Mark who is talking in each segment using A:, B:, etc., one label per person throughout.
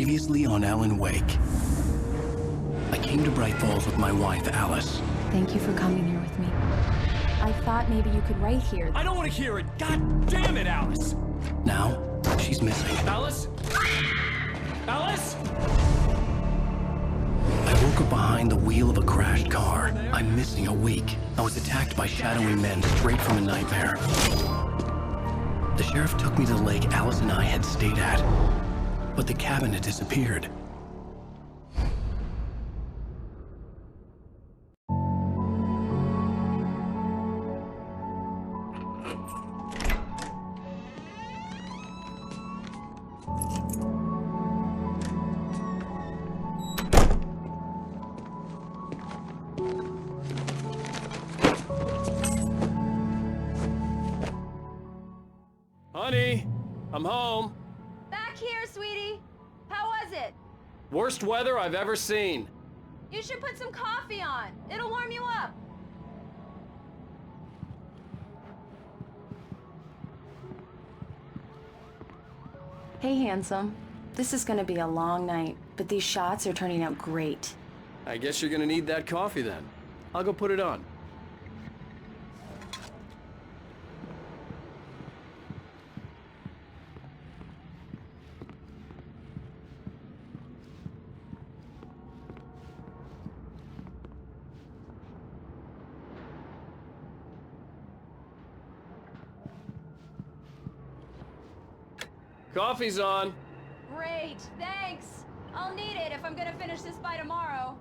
A: Previously on Alan Wake. I came to Bright Falls with my wife, Alice.
B: Thank you for coming here with me. I thought maybe you could write here.
C: I don't want to hear it! God damn it, Alice!
A: Now, she's missing.
C: Alice? Alice?
A: I woke up behind the wheel of a crashed car. I'm missing a week. I was attacked by shadowy men straight from a nightmare. The sheriff took me to the lake Alice and I had stayed at, but the cabin had disappeared.
C: Honey, I'm home.
D: Back here, sweetie. How was it?
C: Worst weather I've ever seen.
D: You should put some coffee on. It'll warm you up.
B: Hey, handsome. This is gonna be a long night, but these shots are turning out great.
C: I guess you're gonna need that coffee then. I'll go put it on. Coffee's on.
D: Great, thanks. I'll need it if I'm gonna finish this by tomorrow.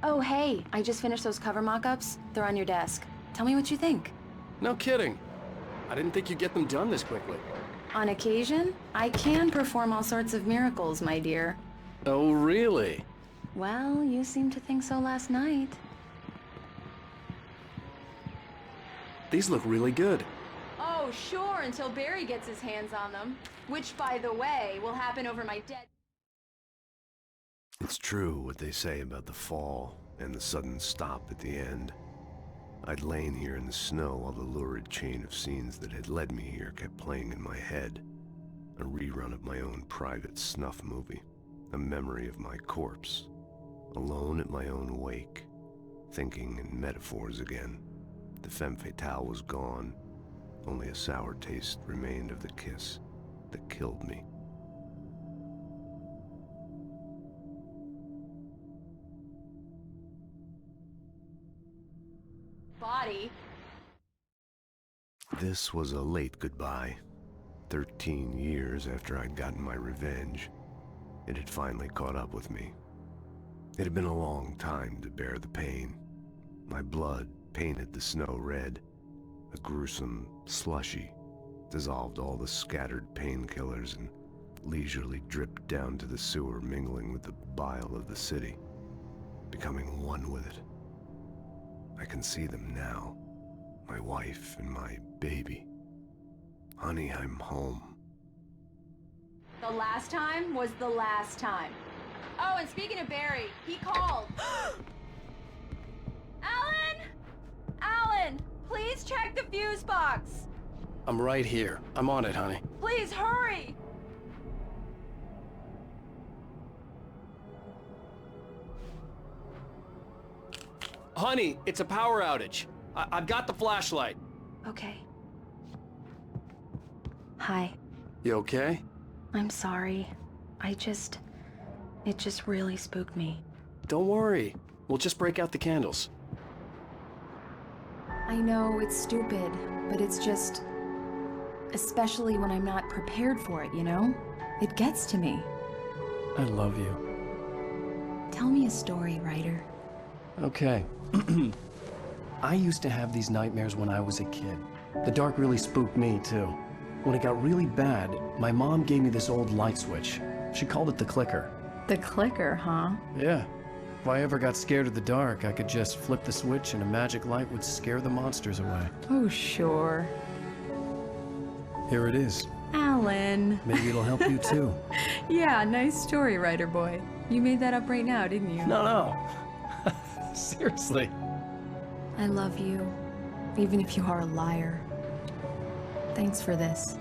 B: Oh, hey, I just finished those cover mock-ups. They're on your desk. Tell me what you think.
C: No kidding. I didn't think you'd get them done this quickly.
B: On occasion, I can perform all sorts of miracles, my dear.
C: Oh, really?
B: Well, you seemed to think so last night.
C: These look really good.
D: Oh, sure, until Barry gets his hands on them. Which, by the way, will happen over my dead...
E: It's true what they say about the fall and the sudden stop at the end. I'd lain here in the snow while the lurid chain of scenes that had led me here kept playing in my head. A rerun of my own private snuff movie. A memory of my corpse. Alone at my own wake. Thinking in metaphors again. The femme fatale was gone. Only a sour taste remained of the kiss that killed me.
D: body.
E: This was a late goodbye. 13 years after I'd gotten my revenge, it had finally caught up with me. It had been a long time to bear the pain. My blood painted the snow red. A gruesome slushy dissolved all the scattered painkillers and leisurely dripped down to the sewer, mingling with the bile of the city, becoming one with it. I can see them now, my wife and my baby. Honey, I'm home.
D: The last time was the last time. Oh, and speaking of Barry, he called. Alan! Alan, please check the fuse box.
A: I'm right here. I'm on it, honey.
D: Please hurry!
C: Honey, it's a power outage. I've got the flashlight.
B: Okay. Hi.
C: You okay?
B: I'm sorry. It just really spooked me.
C: Don't worry. We'll just break out the candles.
B: I know it's stupid, but it's just... especially when I'm not prepared for it, you know? It gets to me.
A: I love you.
B: Tell me a story, writer.
A: Okay. I used to have these nightmares when I was a kid. The dark really spooked me, too. When it got really bad, my mom gave me this old light switch. She called it the clicker.
B: The clicker, huh?
A: Yeah. If I ever got scared of the dark, I could just flip the switch and a magic light would scare the monsters away.
B: Oh, sure.
A: Here it is.
B: Alan.
A: Maybe it'll help you, too.
B: Yeah, nice story, writer boy. You made that up right now, didn't you?
A: No.
F: Seriously.
B: I love you, even if you are a liar. Thanks for this.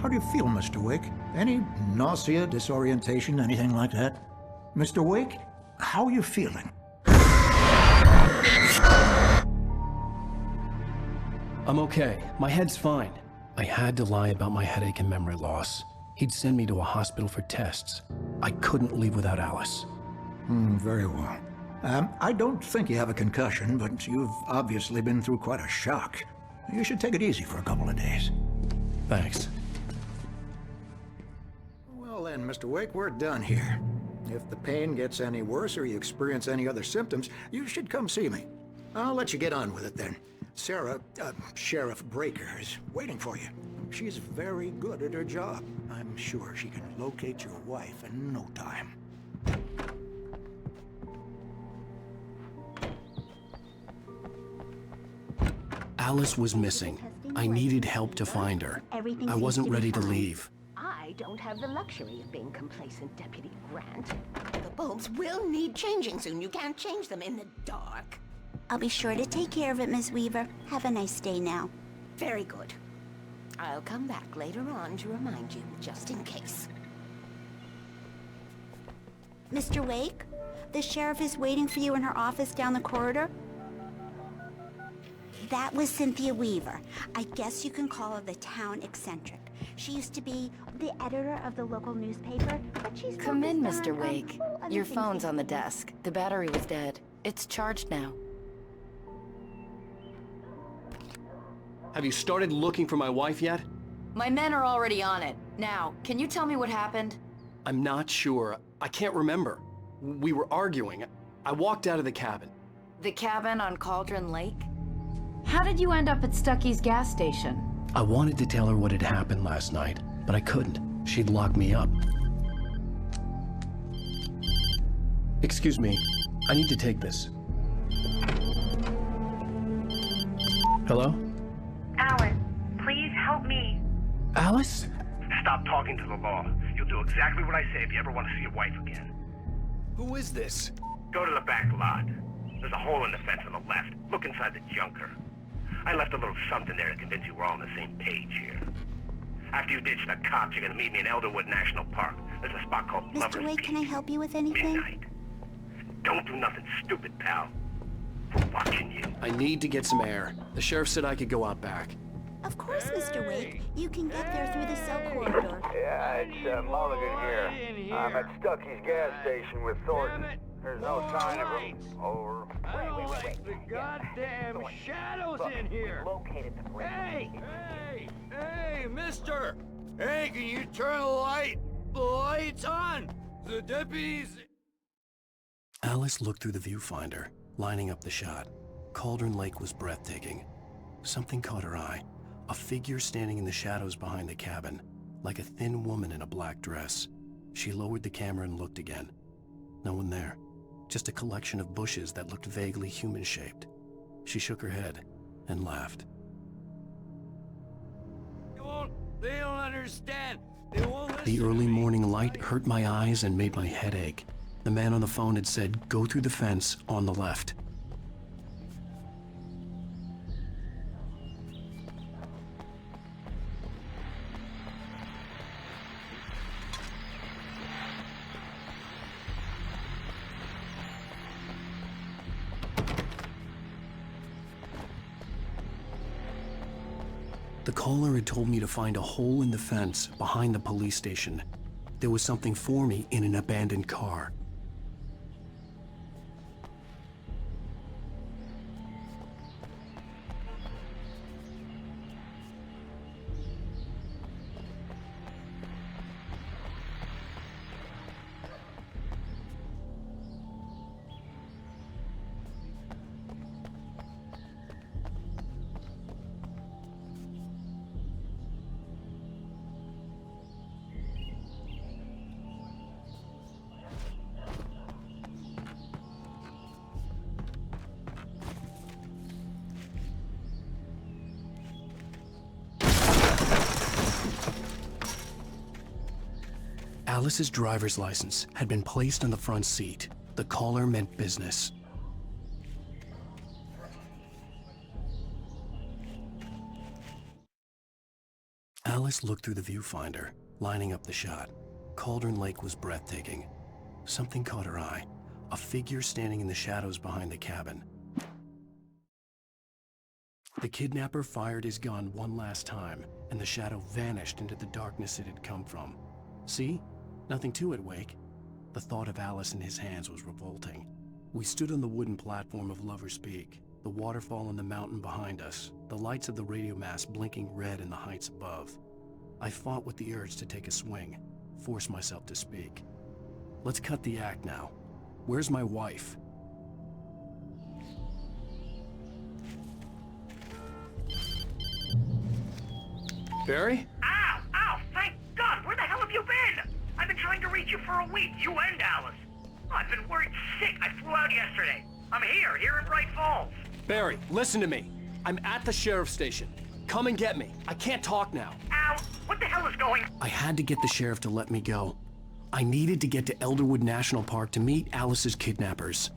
G: How do you feel, Mr. Wake? Any nausea, disorientation, anything like that? Mr. Wake, how are you feeling?
A: I'm okay. My head's fine. I had to lie about my headache and memory loss. He'd send me to a hospital for tests. I couldn't leave without Alice.
G: Very well. I don't think you have a concussion, but you've obviously been through quite a shock. You should take it easy for a couple of days.
A: Thanks.
G: Well then, Mr. Wake, we're done here. If the pain gets any worse or you experience any other symptoms, you should come see me. I'll let you get on with it then. Sarah, Sheriff Breaker, is waiting for you. She's very good at her job. I'm sure she can locate your wife in no time.
A: Alice was missing. I needed help to find her. I wasn't ready to leave.
H: I don't have the luxury of being complacent, Deputy Grant. The bulbs will need changing soon. You can't change them in the dark.
I: I'll be sure to take care of it, Miss Weaver. Have a nice day now.
H: Very good. I'll come back later on to remind you, just in case.
I: Mr. Wake, the sheriff is waiting for you in her office down the corridor. That was Cynthia Weaver. I guess you can call her the town eccentric. She used to be the editor of the local newspaper, but she's
J: Come in,
I: focused
J: Mr.
I: on,
J: Wake.
I: other
J: Your
I: things
J: phone's
I: these
J: on the
I: days.
J: desk. The battery was dead. It's charged now.
C: Have you started looking for my wife yet?
J: My men are already on it. Now, can you tell me what happened?
C: I'm not sure. I can't remember. We were arguing. I walked out of the cabin.
J: The cabin on Cauldron Lake?
B: How did you end up at Stucky's gas station?
A: I wanted to tell her what had happened last night, but I couldn't. She'd lock me up. Excuse me. I need to take this. Hello?
K: Alice, please help me.
A: Alice?
L: Stop talking to the law. You'll do exactly what I say if you ever want to see your wife again.
C: Who is this?
L: Go to the back lot. There's a hole in the fence on the left. Look inside the junker. I left a little something there to convince you we're all on the same page here. After you ditch the cops, you're gonna meet me in Elderwood National Park. There's a spot called Lover's
I: Mr. Wake,
L: Peak.
I: can I help you with anything?
L: Midnight. Don't do nothing stupid, pal. We're watching you.
C: I need to get some air. The sheriff said I could go out back.
I: Of course, Mr. Wake. You can get there through the cell corridor.
M: Yeah, it's Mulligan here. I'm at Stucky's gas station with Thornton. There's no sign of him. Over.
N: Wait. The goddamn shadows in here!
M: Located the bridge.
N: Hey, mister! Hey, can you turn the light? The light's on! The deputies...
A: Alice looked through the viewfinder, lining up the shot. Cauldron Lake was breathtaking. Something caught her eye. A figure standing in the shadows behind the cabin, like a thin woman in a black dress. She lowered the camera and looked again. No one there. Just a collection of bushes that looked vaguely human-shaped. She shook her head and laughed.
N: They don't understand. They won't listen.
A: The early morning light hurt my eyes and made my head ache. The man on the phone had said, "Go through the fence on the left." The caller had told me to find a hole in the fence behind the police station. There was something for me in an abandoned car. Alice's driver's license had been placed on the front seat. The caller meant business. Alice looked through the viewfinder, lining up the shot. Cauldron Lake was breathtaking. Something caught her eye. A figure standing in the shadows behind the cabin. The kidnapper fired his gun one last time, and the shadow vanished into the darkness it had come from. See? Nothing to it, Wake. The thought of Alice in his hands was revolting. We stood on the wooden platform of Lover's Peak, the waterfall on the mountain behind us, the lights of the radio mast blinking red in the heights above. I fought with the urge to take a swing, force myself to speak. Let's cut the act now. Where's my wife?
C: Barry?
L: Ow! Ow! Thank God! Where the hell have you been? I've been trying to reach you for a week, you and Alice. Oh, I've been worried sick. I flew out yesterday. I'm here in Bright Falls.
C: Barry, listen to me. I'm at the sheriff's station. Come and get me. I can't talk now.
L: Ow! What the hell is going...
A: I had to get the sheriff to let me go. I needed to get to Elderwood National Park to meet Alice's kidnappers.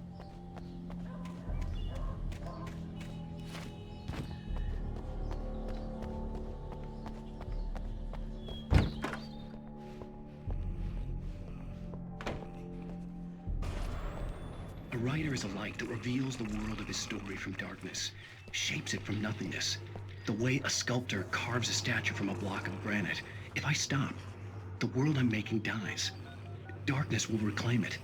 A: A writer is a light that reveals the world of his story from darkness, shapes it from nothingness. The way a sculptor carves a statue from a block of granite. If I stop, the world I'm making dies. Darkness will reclaim it.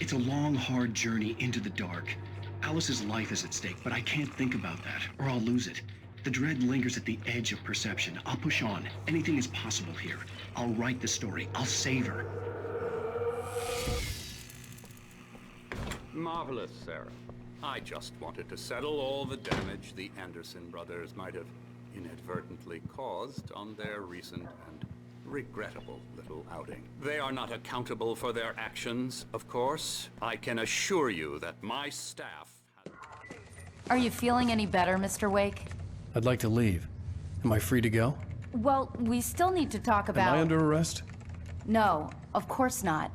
A: It's a long, hard journey into the dark. Alice's life is at stake, but I can't think about that, or I'll lose it. The dread lingers at the edge of perception. I'll push on. Anything is possible here. I'll write the story. I'll save her.
F: Marvelous, Sarah. I just wanted to settle all the damage the Anderson brothers might have inadvertently caused on their recent and regrettable little outing. They are not accountable for their actions, of course. I can assure you that my staff has...
J: Are you feeling any better, Mr. Wake?
A: I'd like to leave. Am I free to go?
J: Well, we still need to talk about...
A: Am I under arrest?
J: No, of course not.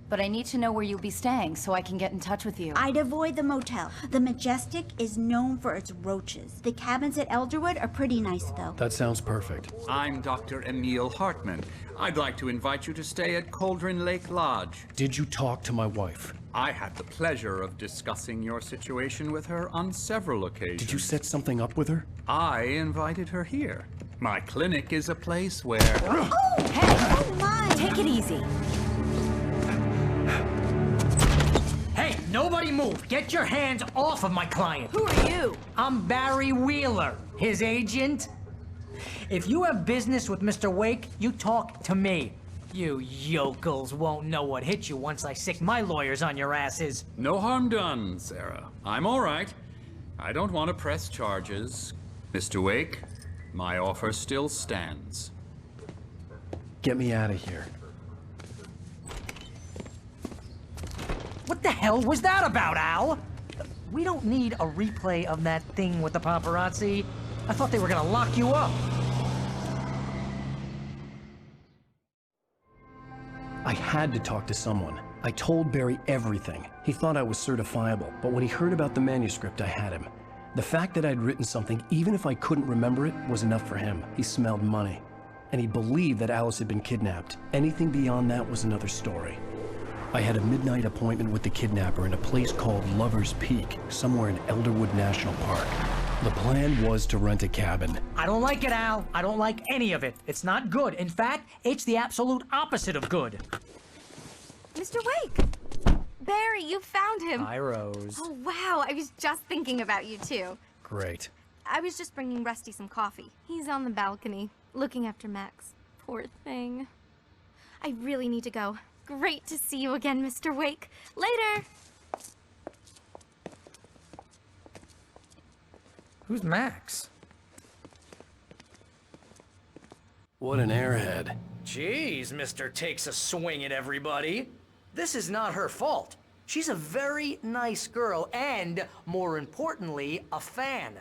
J: But I need to know where you'll be staying so I can get in touch with you.
I: I'd avoid the motel. The Majestic is known for its roaches. The cabins at Elderwood are pretty nice, though.
A: That sounds perfect.
F: I'm Dr. Emil Hartman. I'd like to invite you to stay at Cauldron Lake Lodge.
A: Did you talk to my wife?
F: I had the pleasure of discussing your situation with her on several occasions.
A: Did you set something up with her?
F: I invited her here. My clinic is a place where...
I: Oh! Hey! Oh, my!
J: Take it easy.
O: Hey, nobody move! Get your hands off of my client!
J: Who are you?
O: I'm Barry Wheeler, his agent. If you have business with Mr. Wake, you talk to me. You yokels won't know what hit you once I sick my lawyers on your asses.
F: No harm done, Sarah. I'm all right. I don't want to press charges. Mr. Wake, my offer still stands.
A: Get me out of here.
O: What the hell was that about, Al? We don't need a replay of that thing with the paparazzi. I thought they were gonna lock you up.
A: I had to talk to someone. I told Barry everything. He thought I was certifiable, but when he heard about the manuscript, I had him. The fact that I'd written something, even if I couldn't remember it, was enough for him. He smelled money. And he believed that Alice had been kidnapped. Anything beyond that was another story. I had a midnight appointment with the kidnapper in a place called Lover's Peak, somewhere in Elderwood National Park. The plan was to rent a cabin.
O: I don't like it, Al. I don't like any of it. It's not good. In fact, it's the absolute opposite of good.
P: Mr. Wake! Barry, you found him!
O: Hi, Rose.
P: Oh, wow. I was just thinking about you, too.
A: Great.
P: I was just bringing Rusty some coffee. He's on the balcony, looking after Max. Poor thing. I really need to go. Great to see you again, Mr. Wake. Later!
O: Who's Max?
A: What an airhead.
Q: Jeez, Mr. Takes a Swing at Everybody. This is not her fault. She's a very nice girl and, more importantly, a fan.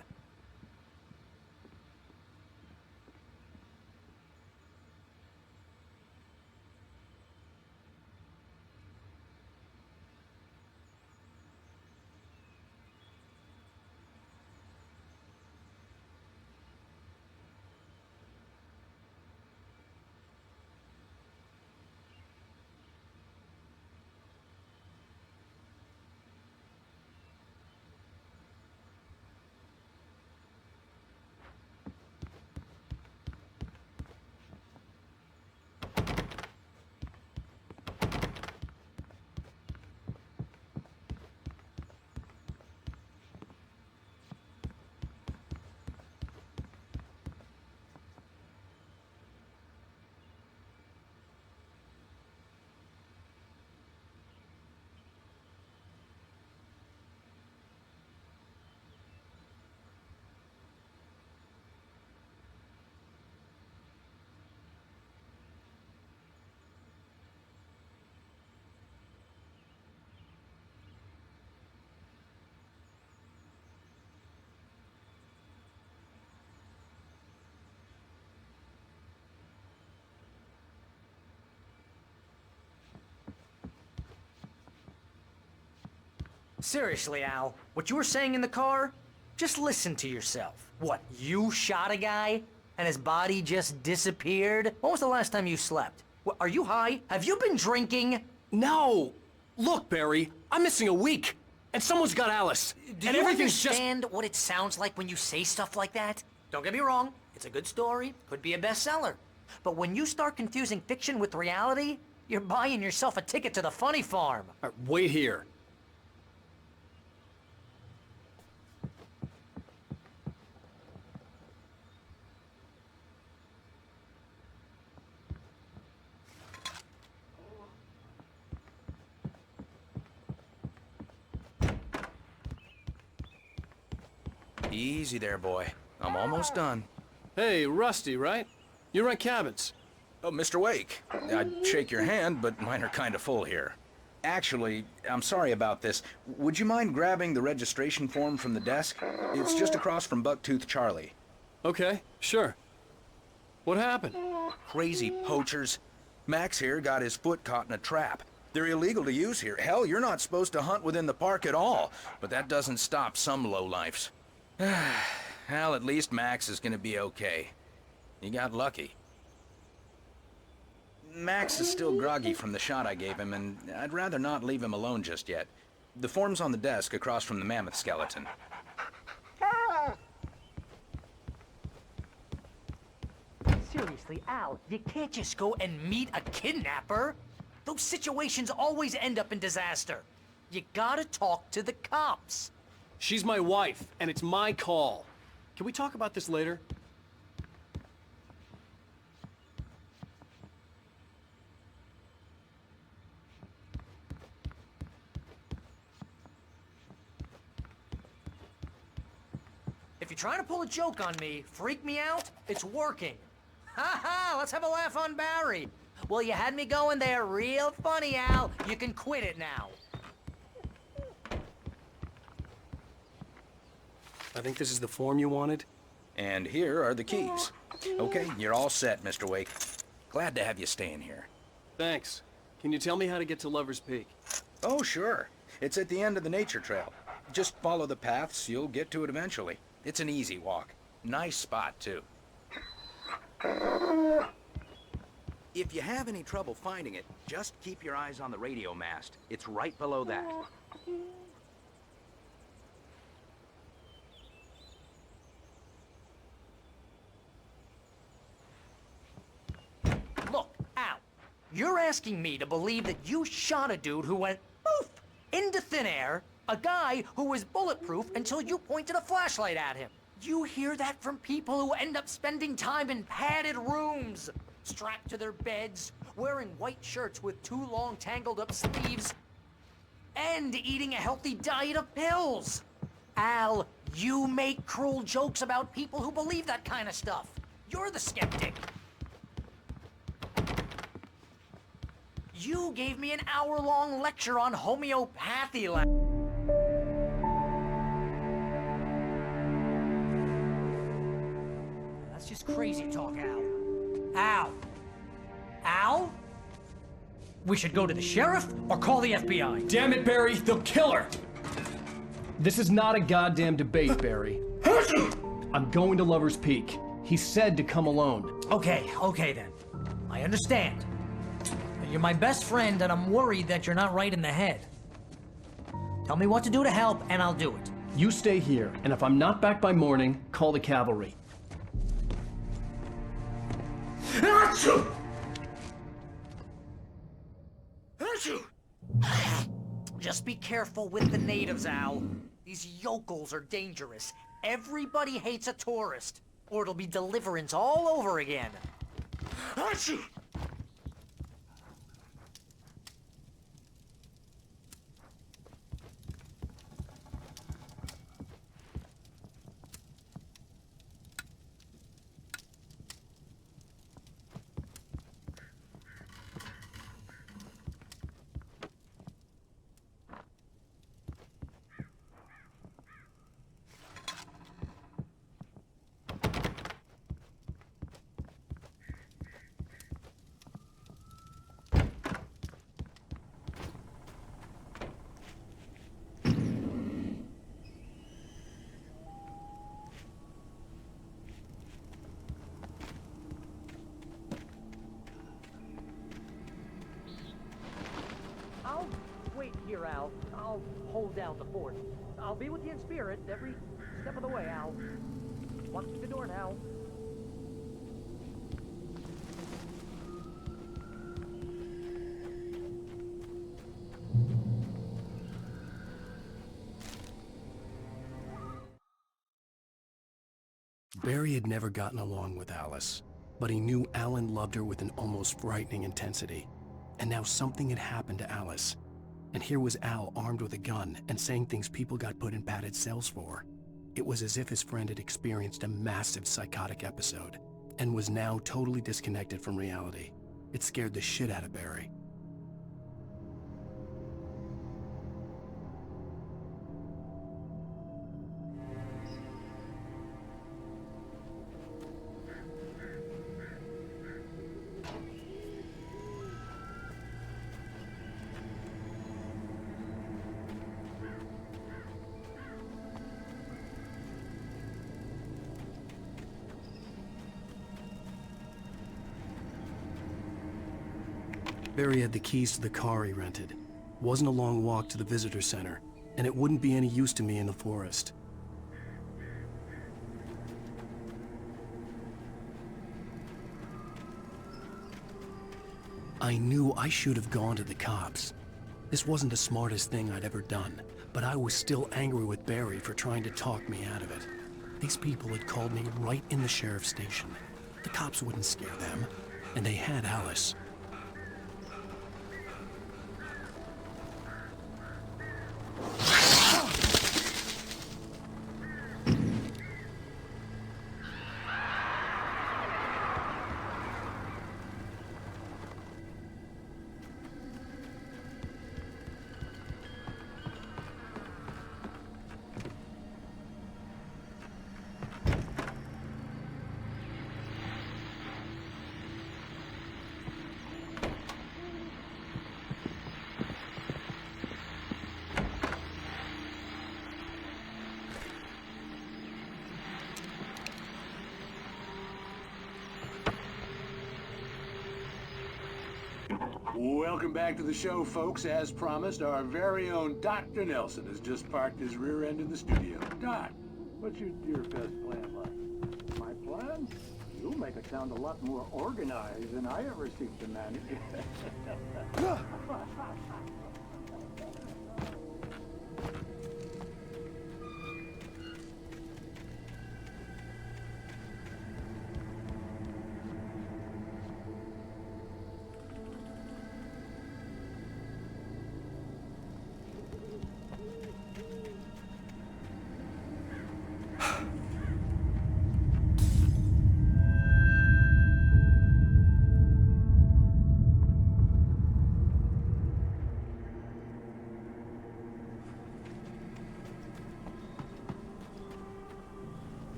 Q: Seriously, Al, what you were saying in the car? Just listen to yourself. What, you shot a guy and his body just disappeared? When was the last time you slept? What, are you high? Have you been drinking?
C: No! Look, Barry, I'm missing a week, and someone's got Alice.
Q: Do
C: and
Q: you
C: everything's
Q: understand what it sounds like when you say stuff like that? Don't get me wrong, it's a good story, could be a bestseller. But when you start confusing fiction with reality, you're buying yourself a ticket to the funny farm.
C: All right, wait here.
R: Easy there, boy. I'm almost done.
C: Hey, Rusty, right? You rent cabins.
R: Oh, Mr. Wake. I'd shake your hand, but mine are kind of full here. Actually, I'm sorry about this. Would you mind grabbing the registration form from the desk? It's just across from Bucktooth Charlie.
C: Okay, sure. What happened?
R: Crazy poachers. Max here got his foot caught in a trap. They're illegal to use here. Hell, you're not supposed to hunt within the park at all. But that doesn't stop some lowlifes. Well, at least Max is gonna be okay. You got lucky. Max is still groggy from the shot I gave him, and I'd rather not leave him alone just yet. The form's on the desk across from the mammoth skeleton.
Q: Seriously, Al, you can't just go and meet a kidnapper. Those situations always end up in disaster. You gotta talk to the cops.
C: She's my wife, and it's my call. Can we talk about this later?
Q: If you're trying to pull a joke on me, freak me out, it's working. Ha ha, let's have a laugh on Barry. Well, you had me going there real funny, Al. You can quit it now.
C: I think this is the form you wanted.
R: And here are the keys. Okay, you're all set, Mr. Wake. Glad to have you staying here.
C: Thanks. Can you tell me how to get to Lover's Peak?
R: Oh, sure. It's at the end of the nature trail. Just follow the paths, you'll get to it eventually. It's an easy walk. Nice spot, too. If you have any trouble finding it, just keep your eyes on the radio mast. It's right below that.
Q: Look, Al, you're asking me to believe that you shot a dude who went poof into thin air, a guy who was bulletproof until you pointed a flashlight at him. You hear that from people who end up spending time in padded rooms, strapped to their beds, wearing white shirts with too long tangled up sleeves, and eating a healthy diet of pills. Al, you make cruel jokes about people who believe that kind of stuff. You're the skeptic. You gave me an hour-long lecture on homeopathy That's just crazy talk, Al. Al? Al? We should go to the sheriff or call the FBI.
C: Damn it, Barry, they'll kill her! This is not a goddamn debate, Barry. I'm going to Lover's Peak. He said to come alone.
Q: Okay then. I understand. You're my best friend, and I'm worried that you're not right in the head. Tell me what to do to help, and I'll do it.
C: You stay here, and if I'm not back by morning, call the cavalry.
Q: Just be careful with the natives, Al. These yokels are dangerous. Everybody hates a tourist, or it'll be Deliverance all over again. Here, Al. I'll hold down the fort. I'll be with you in spirit every step of the way, Al. Watch the door now.
A: Barry had never gotten along with Alice, but he knew Alan loved her with an almost frightening intensity. And now something had happened to Alice. And here was Al armed with a gun and saying things people got put in padded cells for. It was as if his friend had experienced a massive psychotic episode and was now totally disconnected from reality. It scared the shit out of Barry. Barry had the keys to the car he rented. Wasn't a long walk to the visitor center, and it wouldn't be any use to me in the forest. I knew I should have gone to the cops. This wasn't the smartest thing I'd ever done, but I was still angry with Barry for trying to talk me out of it. These people had called me right in the sheriff's station. The cops wouldn't scare them, and they had Alice.
S: Welcome back to the show, folks. As promised, our very own Dr. Nelson has just parked his rear end in the studio. Doc, what's your dear best plan like? My plan? You'll make it sound a lot more organized than I ever seem to manage.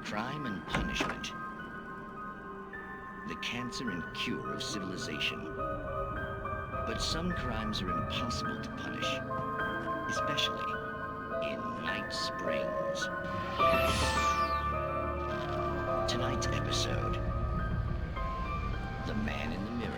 T: Crime and punishment. The cancer and cure of civilization. But some crimes are impossible to punish, especially in Night Springs. Tonight's episode, The Man in the Mirror.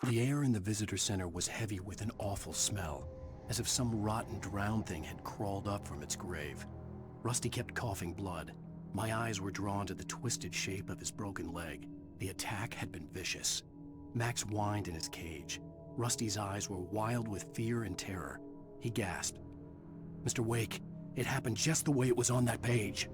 A: The air in the visitor center was heavy with an awful smell, as if some rotten drowned thing had crawled up from its grave. Rusty kept coughing blood. My eyes were drawn to the twisted shape of his broken leg. The attack had been vicious. Max whined in his cage. Rusty's eyes were wild with fear and terror. He gasped. "Mr. Wake, it happened just the way it was on that page."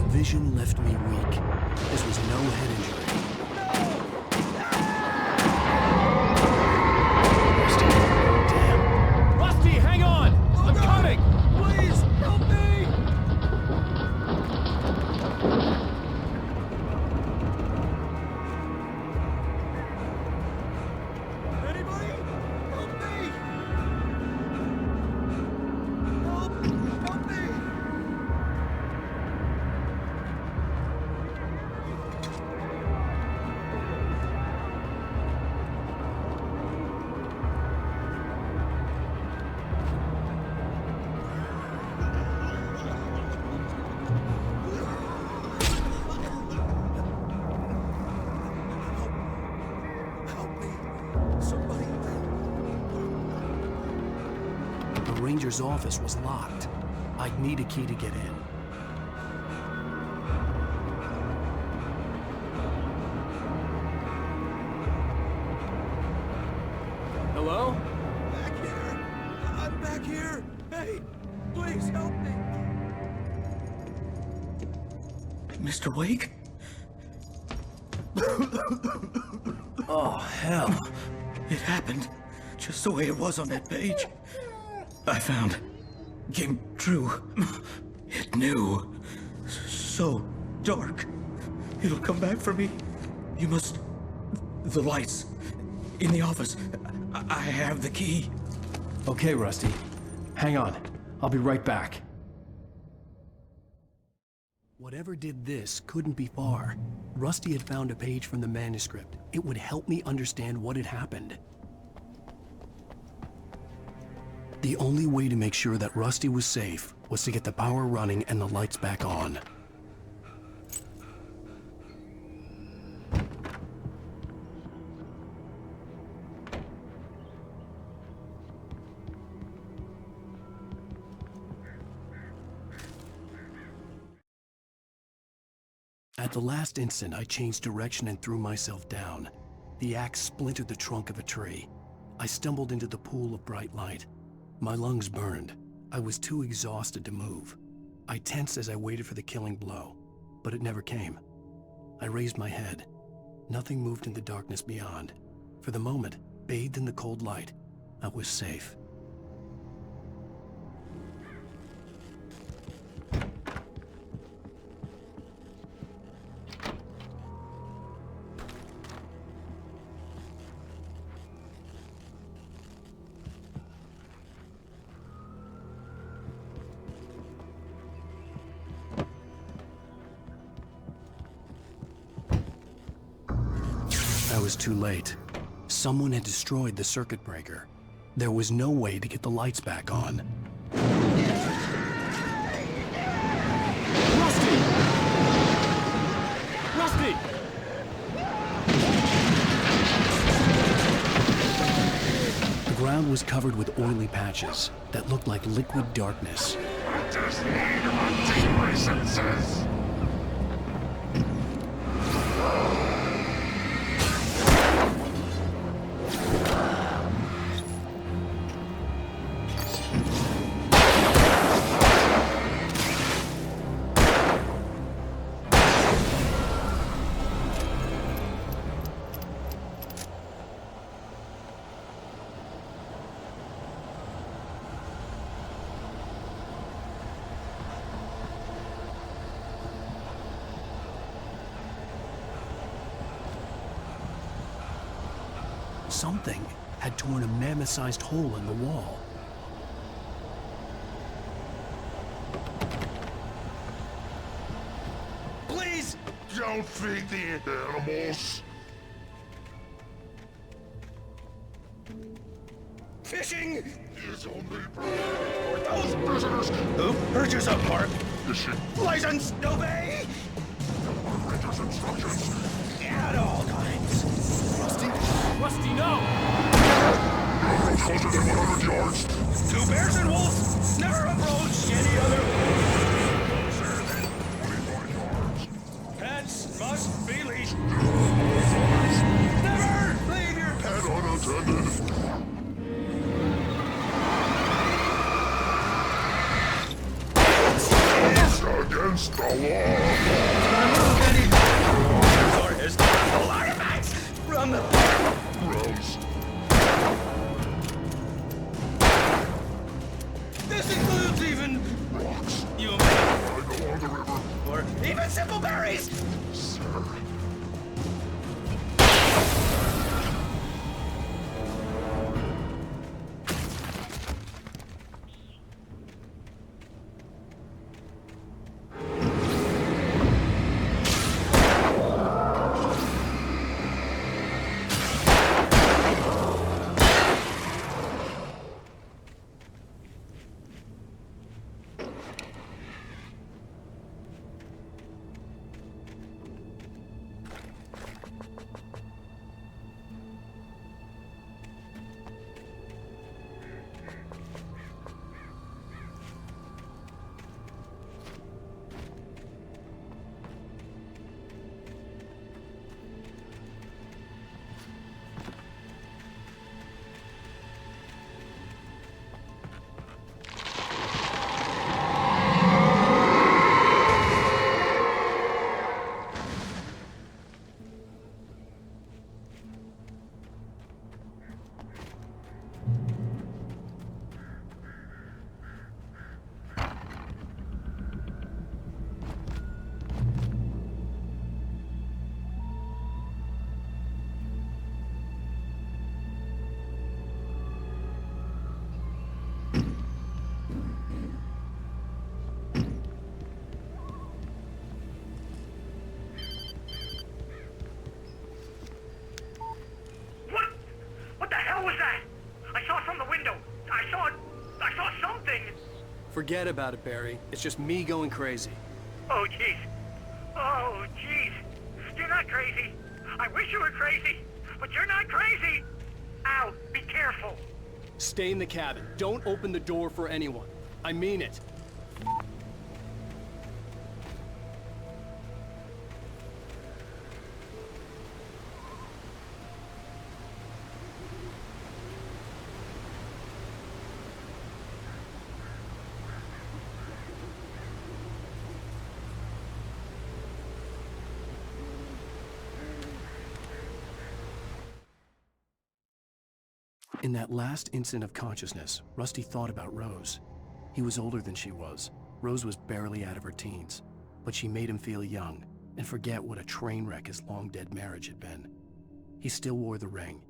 A: Vision left me weak. This was no head injury. Rusty, damn.
C: Rusty, hang on! I'm coming!
N: Please, help me! Anybody? Help me! Help me!
A: The ranger's office was locked. I'd need a key to get in.
C: Hello?
N: Back here! I'm back here! Hey, please help me!
A: Mr. Wake? Oh, hell.
U: It happened just the way it was on that page. I found. Came true. It knew. So dark. It'll come back for me. You must... The lights. In the office. I have the key.
C: Okay, Rusty. Hang on. I'll be right back.
A: Whatever did this couldn't be far. Rusty had found a page from the manuscript. It would help me understand what had happened. The only way to make sure that Rusty was safe was to get the power running and the lights back on. At the last instant, I changed direction and threw myself down. The axe splintered the trunk of a tree. I stumbled into the pool of bright light. My lungs burned. I was too exhausted to move. I tensed as I waited for the killing blow, but it never came. I raised my head. Nothing moved in the darkness beyond. For the moment, bathed in the cold light, I was safe. I was too late. Someone had destroyed the circuit breaker. There was no way to get the lights back on.
C: Rusty! Rusty!
A: The ground was covered with oily patches that looked like liquid darkness.
N: I just need my deeper senses.
A: Something had torn a mammoth-sized hole in the wall.
E: Please! Don't feed the animals!
R: Fishing!
E: Is only
R: for those prisoners who purchase a park license to obey
E: Operator's instructions.
R: at all times.
C: Rusty, no!
E: No closer than 100 yards.
R: Two bears and wolves never approach any other.
E: Closer than 25 yards.
R: Pets must be leashed. Never leave your pet
E: unattended. Against the law.
R: Or historical artifacts from the
E: Gross.
R: This includes even
E: rocks.
R: You
E: I go on the river.
R: or even simple berries.
E: Sir.
L: What the hell was that? I saw it from the window. I saw something.
C: Forget about it, Barry. It's just me going crazy.
L: Oh, jeez. Oh, jeez. You're not crazy. I wish you were crazy, but you're not crazy. Ow, be careful.
C: Stay in the cabin. Don't open the door for anyone. I mean it. In that last instant of consciousness, Rusty thought about Rose. He was older than she was. Rose was barely out of her teens, but she made him feel young and forget what a train wreck his long-dead marriage had been. He still wore the ring.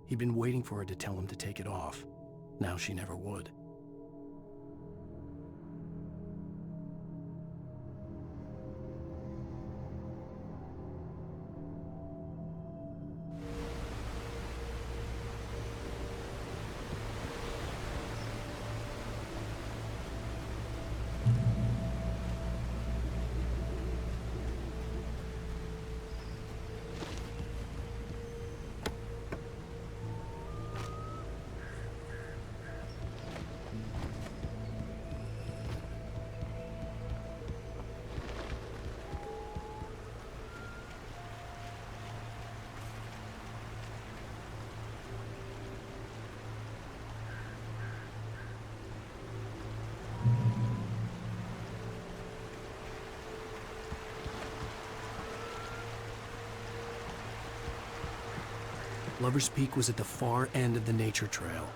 C: He'd been waiting for her to tell him to take it off. Now she never would. Lover's Peak was at the far end of the nature trail.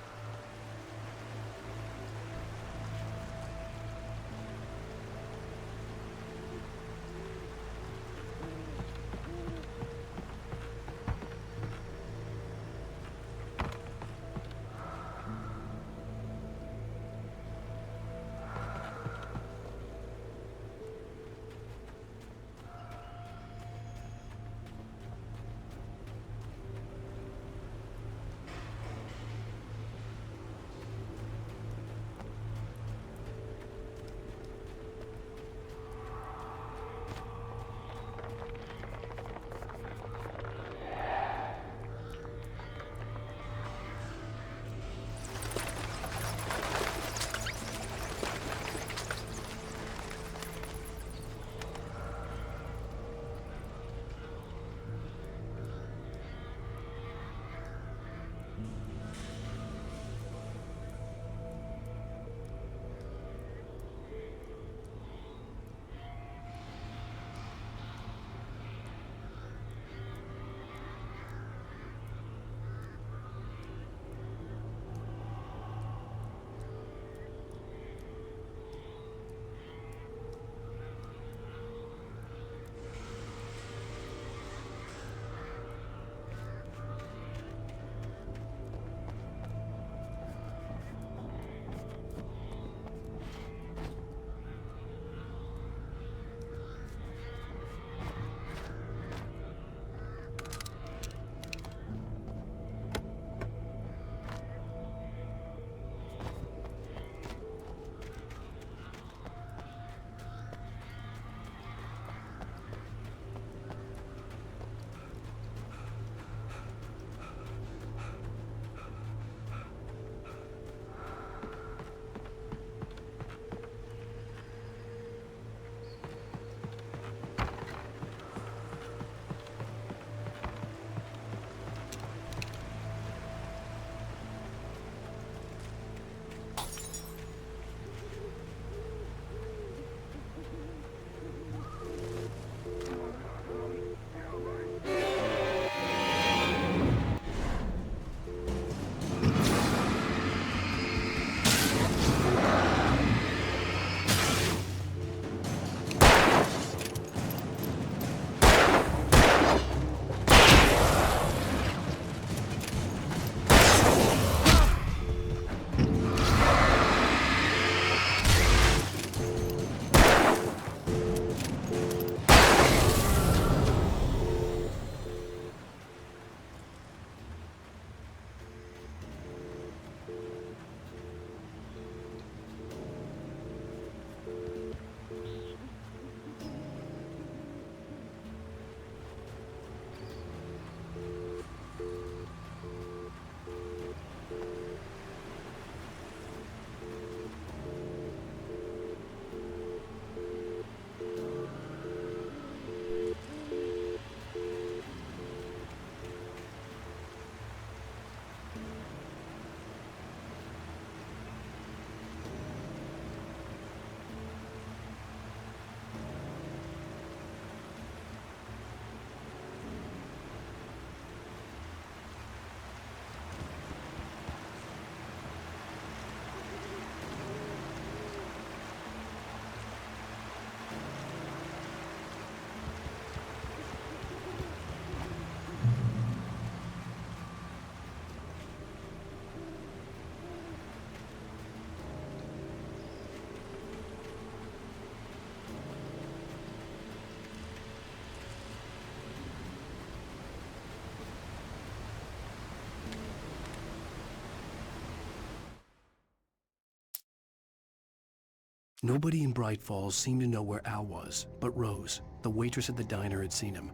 C: Nobody in Bright Falls seemed to know where Al was, but Rose, the waitress at the diner, had seen him.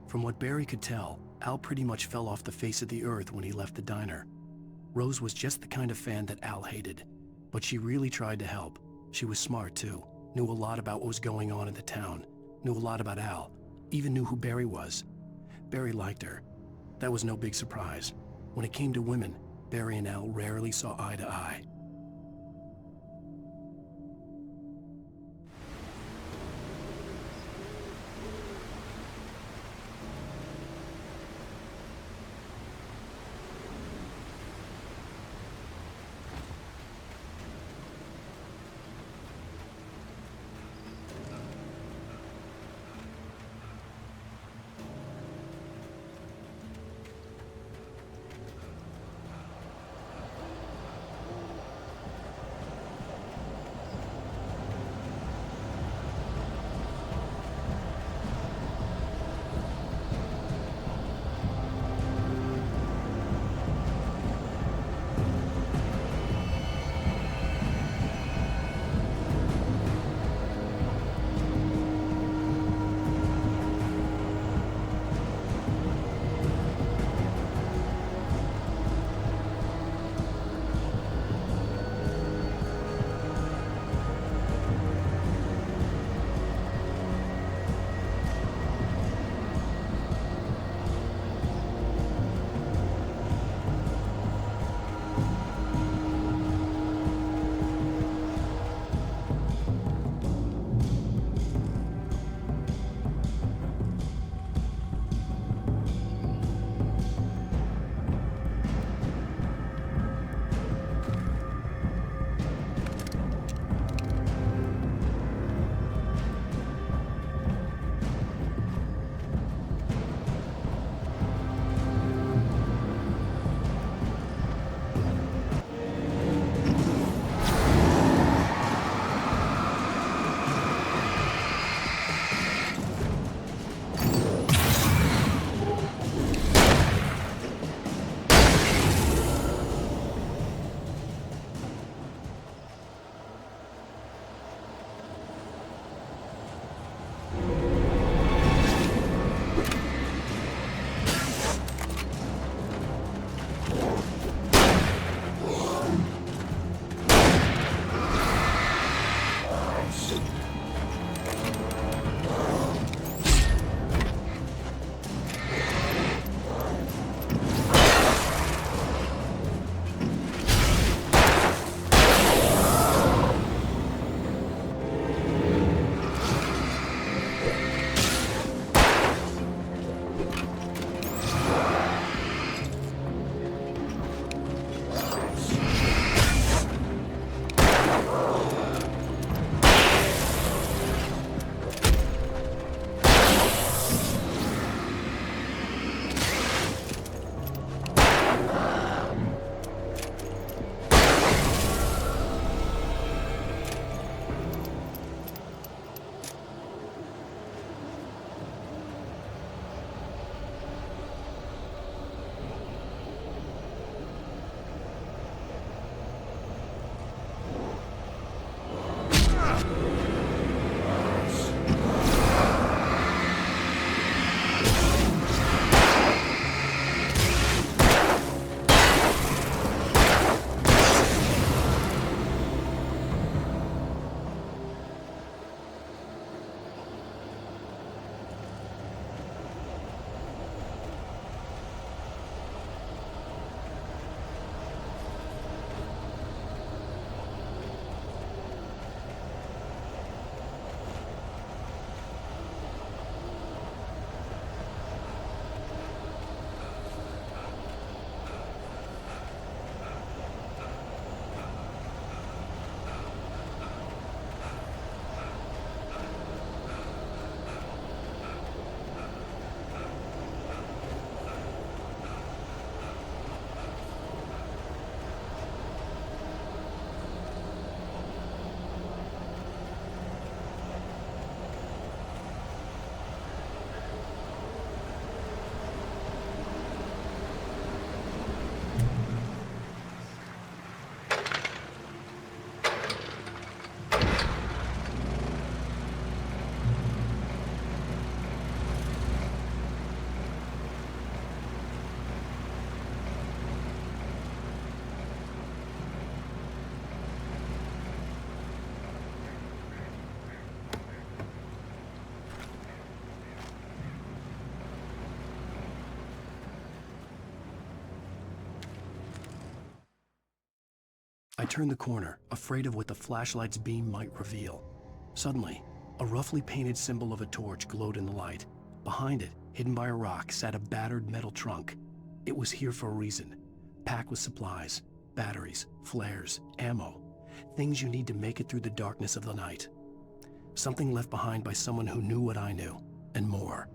C: From what Barry could tell, Al pretty much fell off the face of the earth when he left the diner. Rose was just the kind of fan that Al hated, but she really tried to help. She was smart too, knew a lot about what was going on in the town, knew a lot about Al, even knew who Barry was. Barry liked her. That was no big surprise. When it came to women, Barry and Al rarely saw eye to eye. turned the corner, afraid of what the flashlight's beam might reveal. Suddenly, a roughly painted symbol of a torch glowed in the light. Behind it, hidden by a rock, sat a battered metal trunk. It was here for a reason, packed with supplies, batteries, flares, ammo, things you need to make it through the darkness of the night. Something left behind by someone who knew what I knew, and more.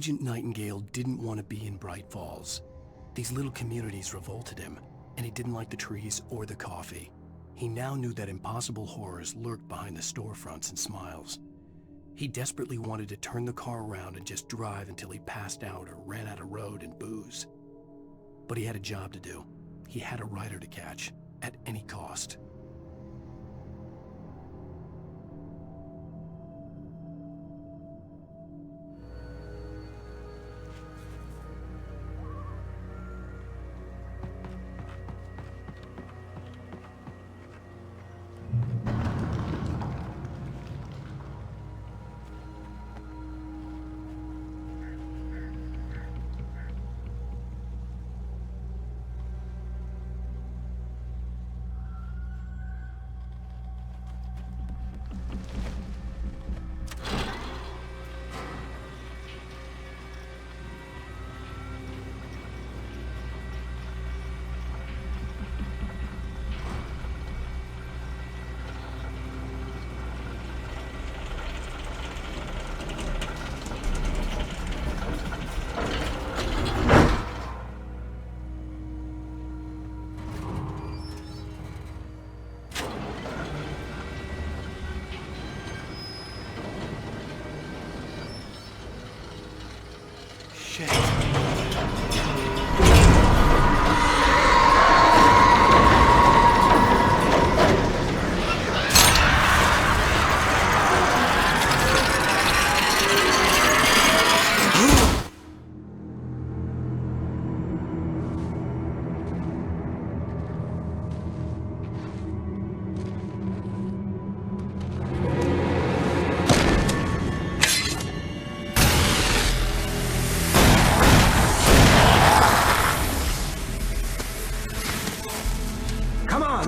C: Agent Nightingale didn't want to be in Bright Falls. These little communities revolted him, and he didn't like the trees or the coffee. He now knew that impossible horrors lurked behind the storefronts and smiles. He desperately wanted to turn the car around and just drive until he passed out or ran out of road and booze. But he had a job to do. He had a rider to catch, at any cost.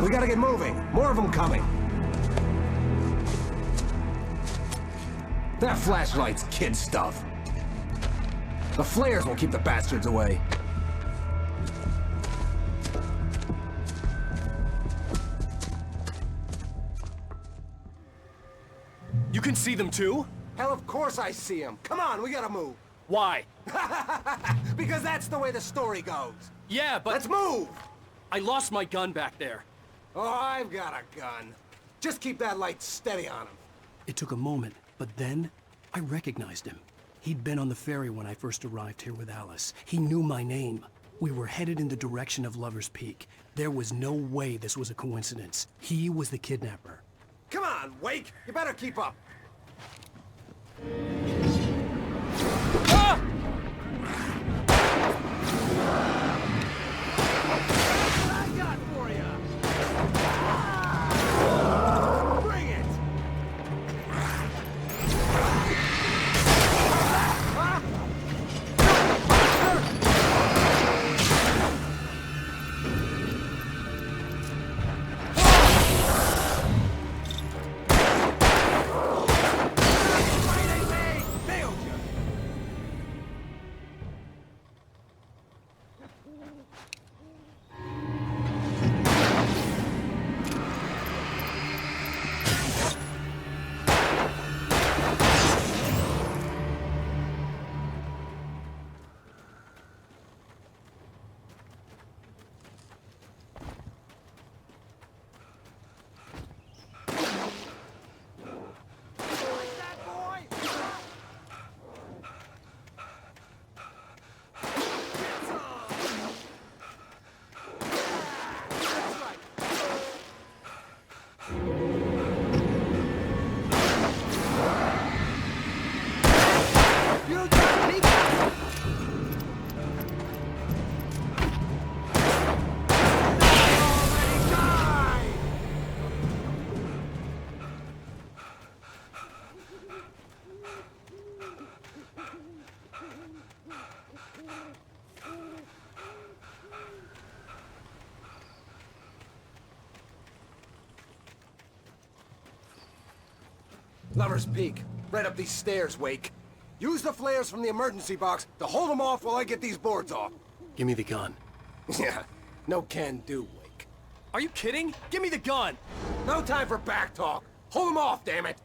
D: We gotta get moving. More of them coming. That flashlight's kid stuff. The flares will keep the bastards away.
V: You can see them too?
D: Hell, of course I see them. Come on, we gotta move.
V: Why?
D: Because that's the way the story goes.
V: Yeah, but...
D: Let's move!
V: I lost my gun back there.
D: Oh, I've got a gun. Just keep that light steady on him.
C: It took a moment, but then I recognized him. He'd been on the ferry when I first arrived here with Alice. He knew my name. We were headed in the direction of Lover's Peak. There was no way this was a coincidence. He was the kidnapper.
D: Come on, Wake! You better keep up. Ah! Lover's Peak. Right up these stairs, Wake. Use the flares from the emergency box to hold them off while I get these boards off.
C: Give me the gun.
D: Yeah, no can do, Wake.
V: Are you kidding? Give me the gun!
D: No time for back talk. Hold them off, damn it!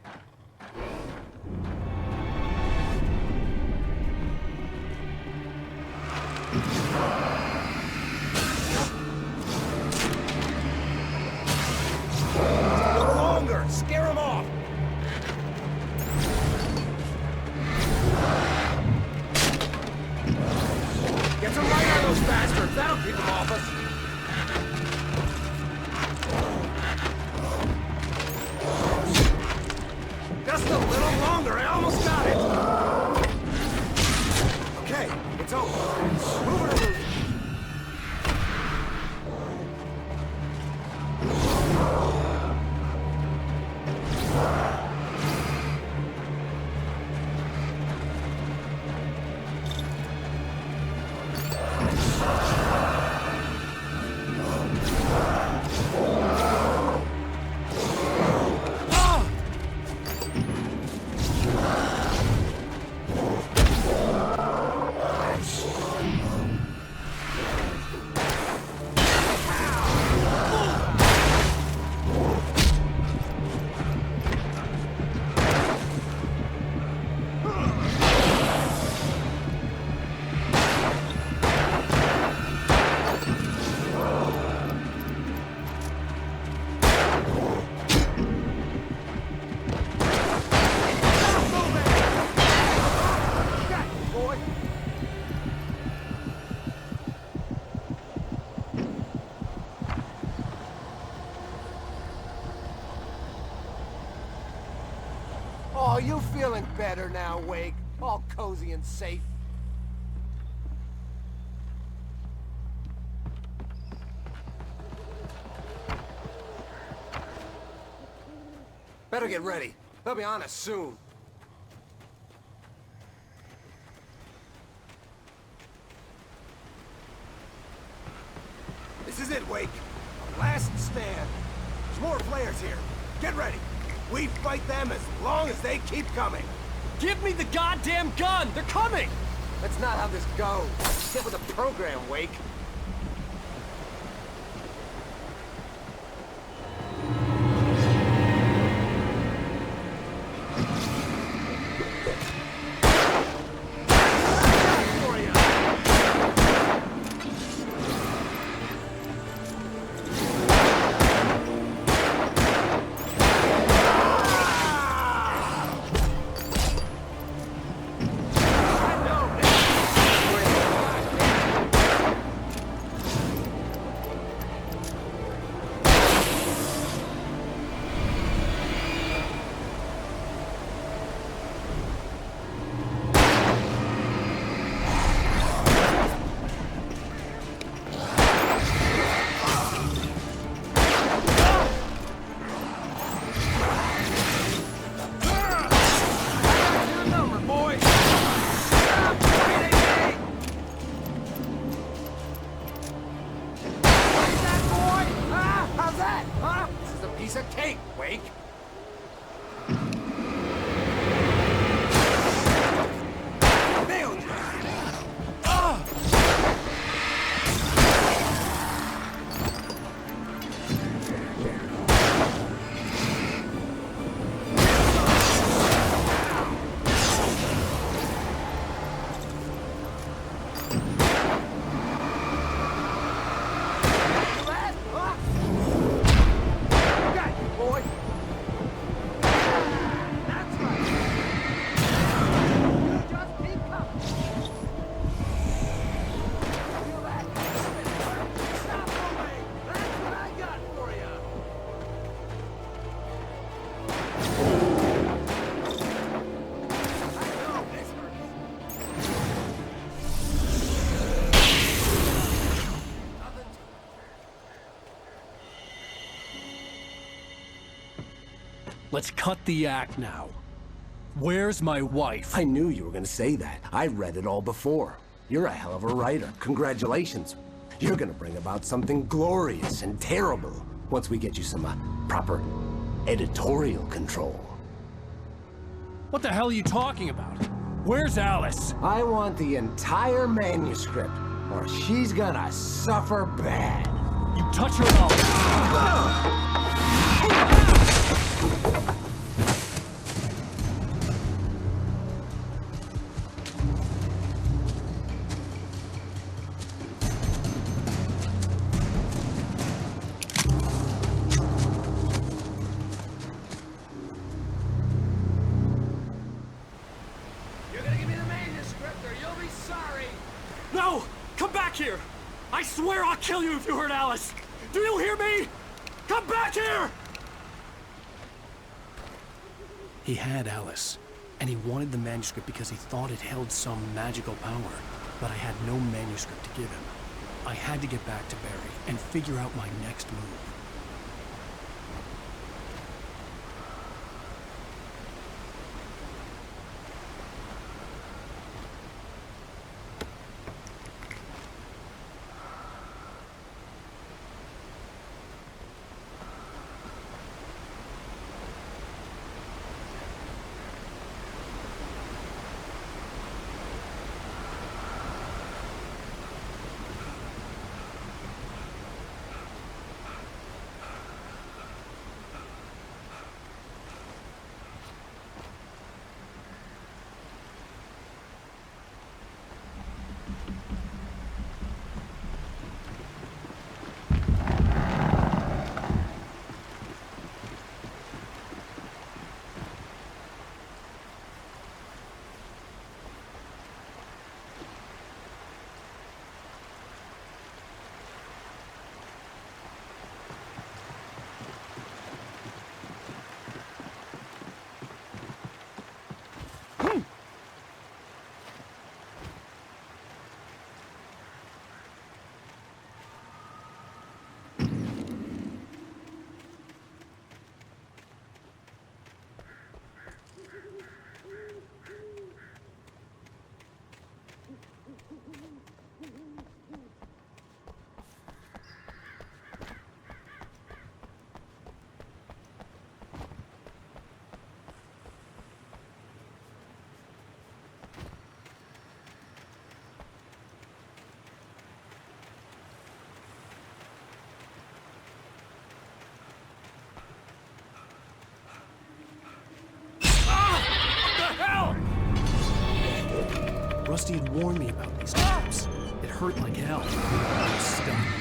D: No longer! Scare him off! Get some light on those bastards! That'll keep them off us! Just a little longer! I almost got it! Okay, it's over. Move it over. Oh, you feeling better now, Wake? All cozy and safe. Better get ready. They'll be on us soon. This is it, Wake. Our last stand. There's more players here. Get ready. We fight them as long as they keep coming.
V: Give me the goddamn gun! They're coming!
D: That's not how this goes. Get with the program, Wake.
V: Let's cut the act now. Where's my wife?
D: I knew you were gonna say that. I read it all before. You're a hell of a writer. Congratulations. You're gonna bring about something glorious and terrible once we get you some proper editorial control.
V: What the hell are you talking about? Where's Alice?
D: I want the entire manuscript, or she's gonna suffer bad.
V: You touch her mouth. swear I'll kill you if you hurt Alice! Do you hear me? Come back here!
C: He had Alice, and he wanted the manuscript because he thought it held some magical power, but I had no manuscript to give him. I had to get back to Barry and figure out my next move. Rusty had warned me about these traps. It hurt like hell. I was stuck.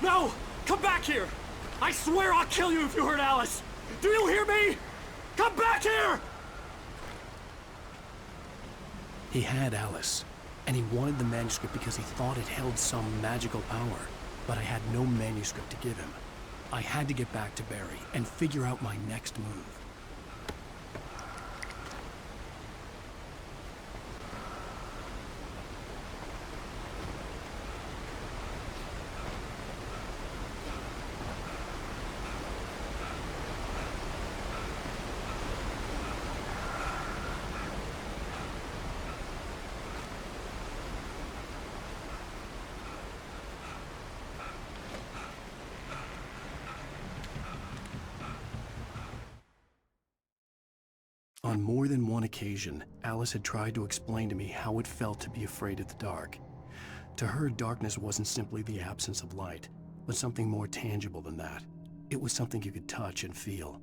V: No! Come back here! I swear I'll kill you if you hurt Alice! Do you hear me? Come back here!
C: He had Alice, and he wanted the manuscript because he thought it held some magical power, but I had no manuscript to give him. I had to get back to Barry and figure out my next move. On more than one occasion, Alice had tried to explain to me how it felt to be afraid of the dark. To her, darkness wasn't simply the absence of light, but something more tangible than that. It was something you could touch and feel.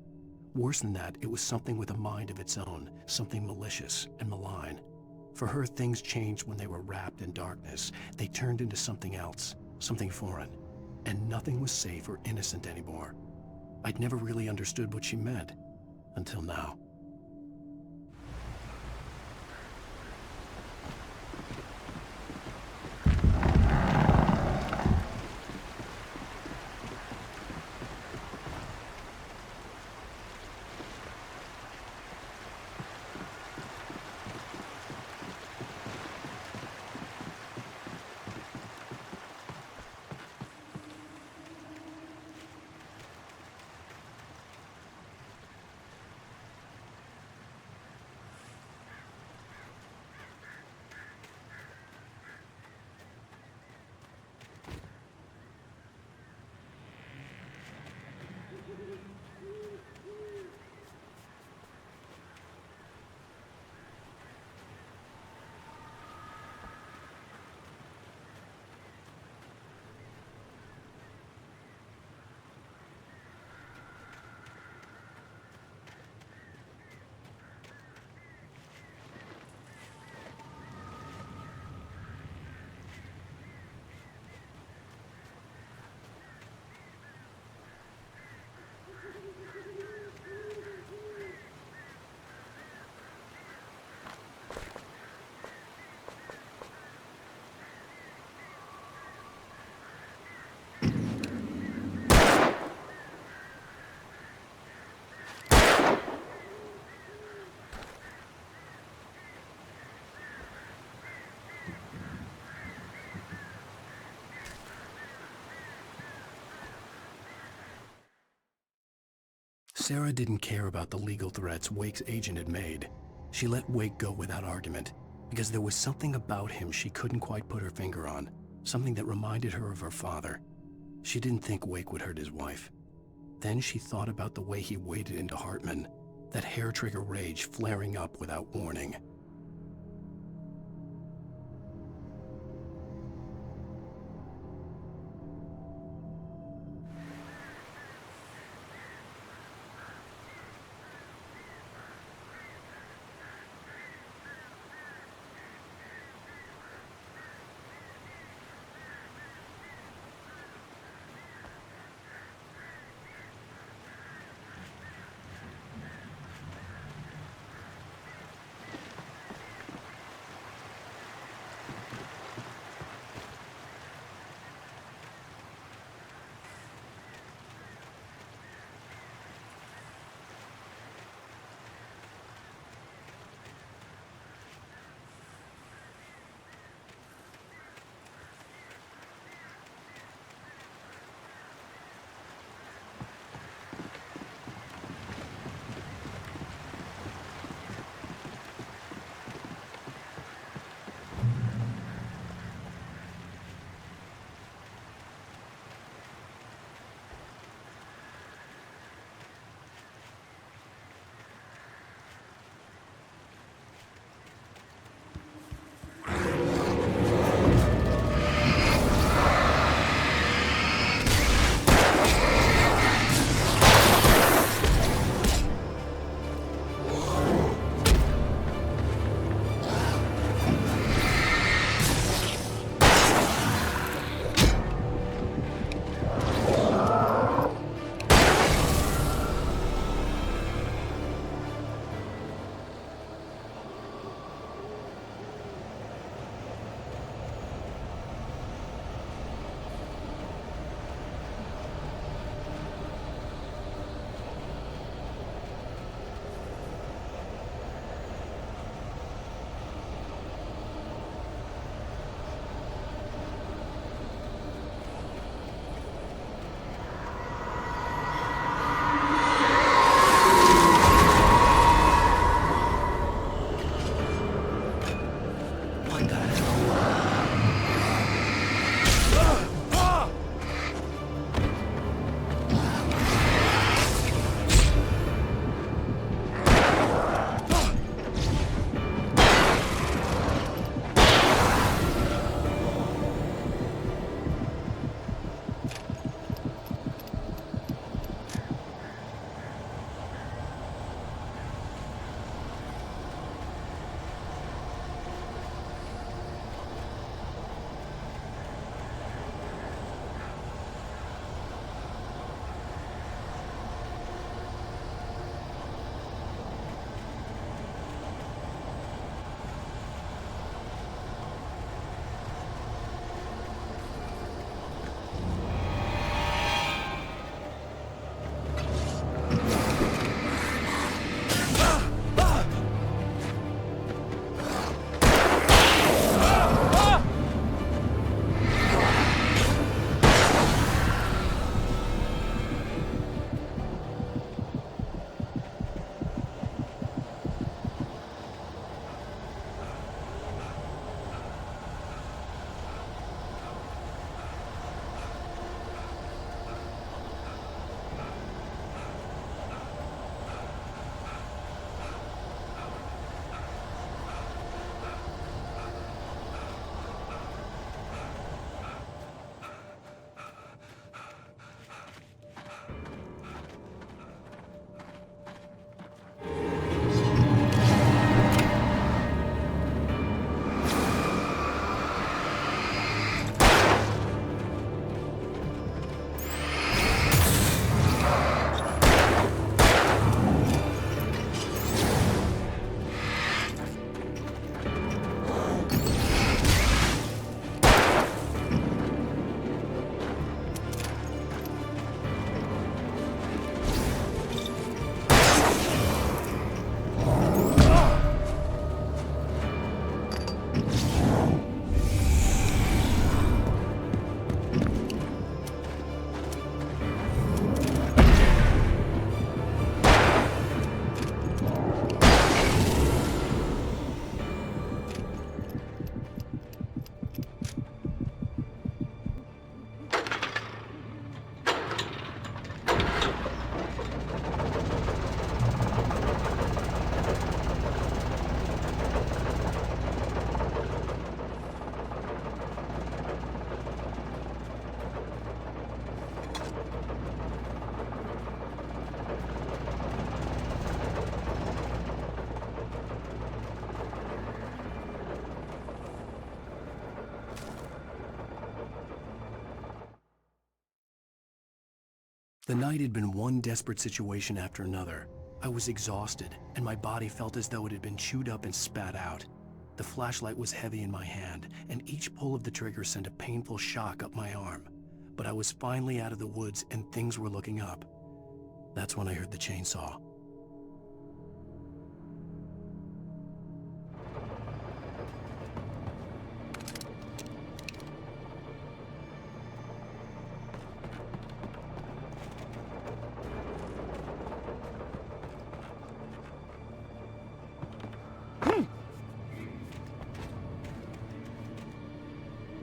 C: Worse than that, it was something with a mind of its own, something malicious and malign. For her, things changed when they were wrapped in darkness. They turned into something else, something foreign, and nothing was safe or innocent anymore. I'd never really understood what she meant, until now. Sarah didn't care about the legal threats Wake's agent had made. She let Wake go without argument, because there was something about him she couldn't quite put her finger on, something that reminded her of her father. She didn't think Wake would hurt his wife. Then she thought about the way he waded into Hartman, that hair-trigger rage flaring up without warning. The night had been one desperate situation after another. I was exhausted, and my body felt as though it had been chewed up and spat out. The flashlight was heavy in my hand, and each pull of the trigger sent a painful shock up my arm. But I was finally out of the woods, and things were looking up. That's when I heard the chainsaw.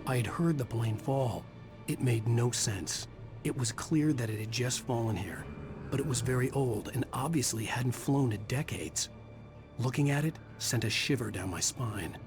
C: I had heard the plane fall. It made no sense. It was clear that it had just fallen here, but it was very old and obviously hadn't flown in decades. Looking at it sent a shiver down my spine.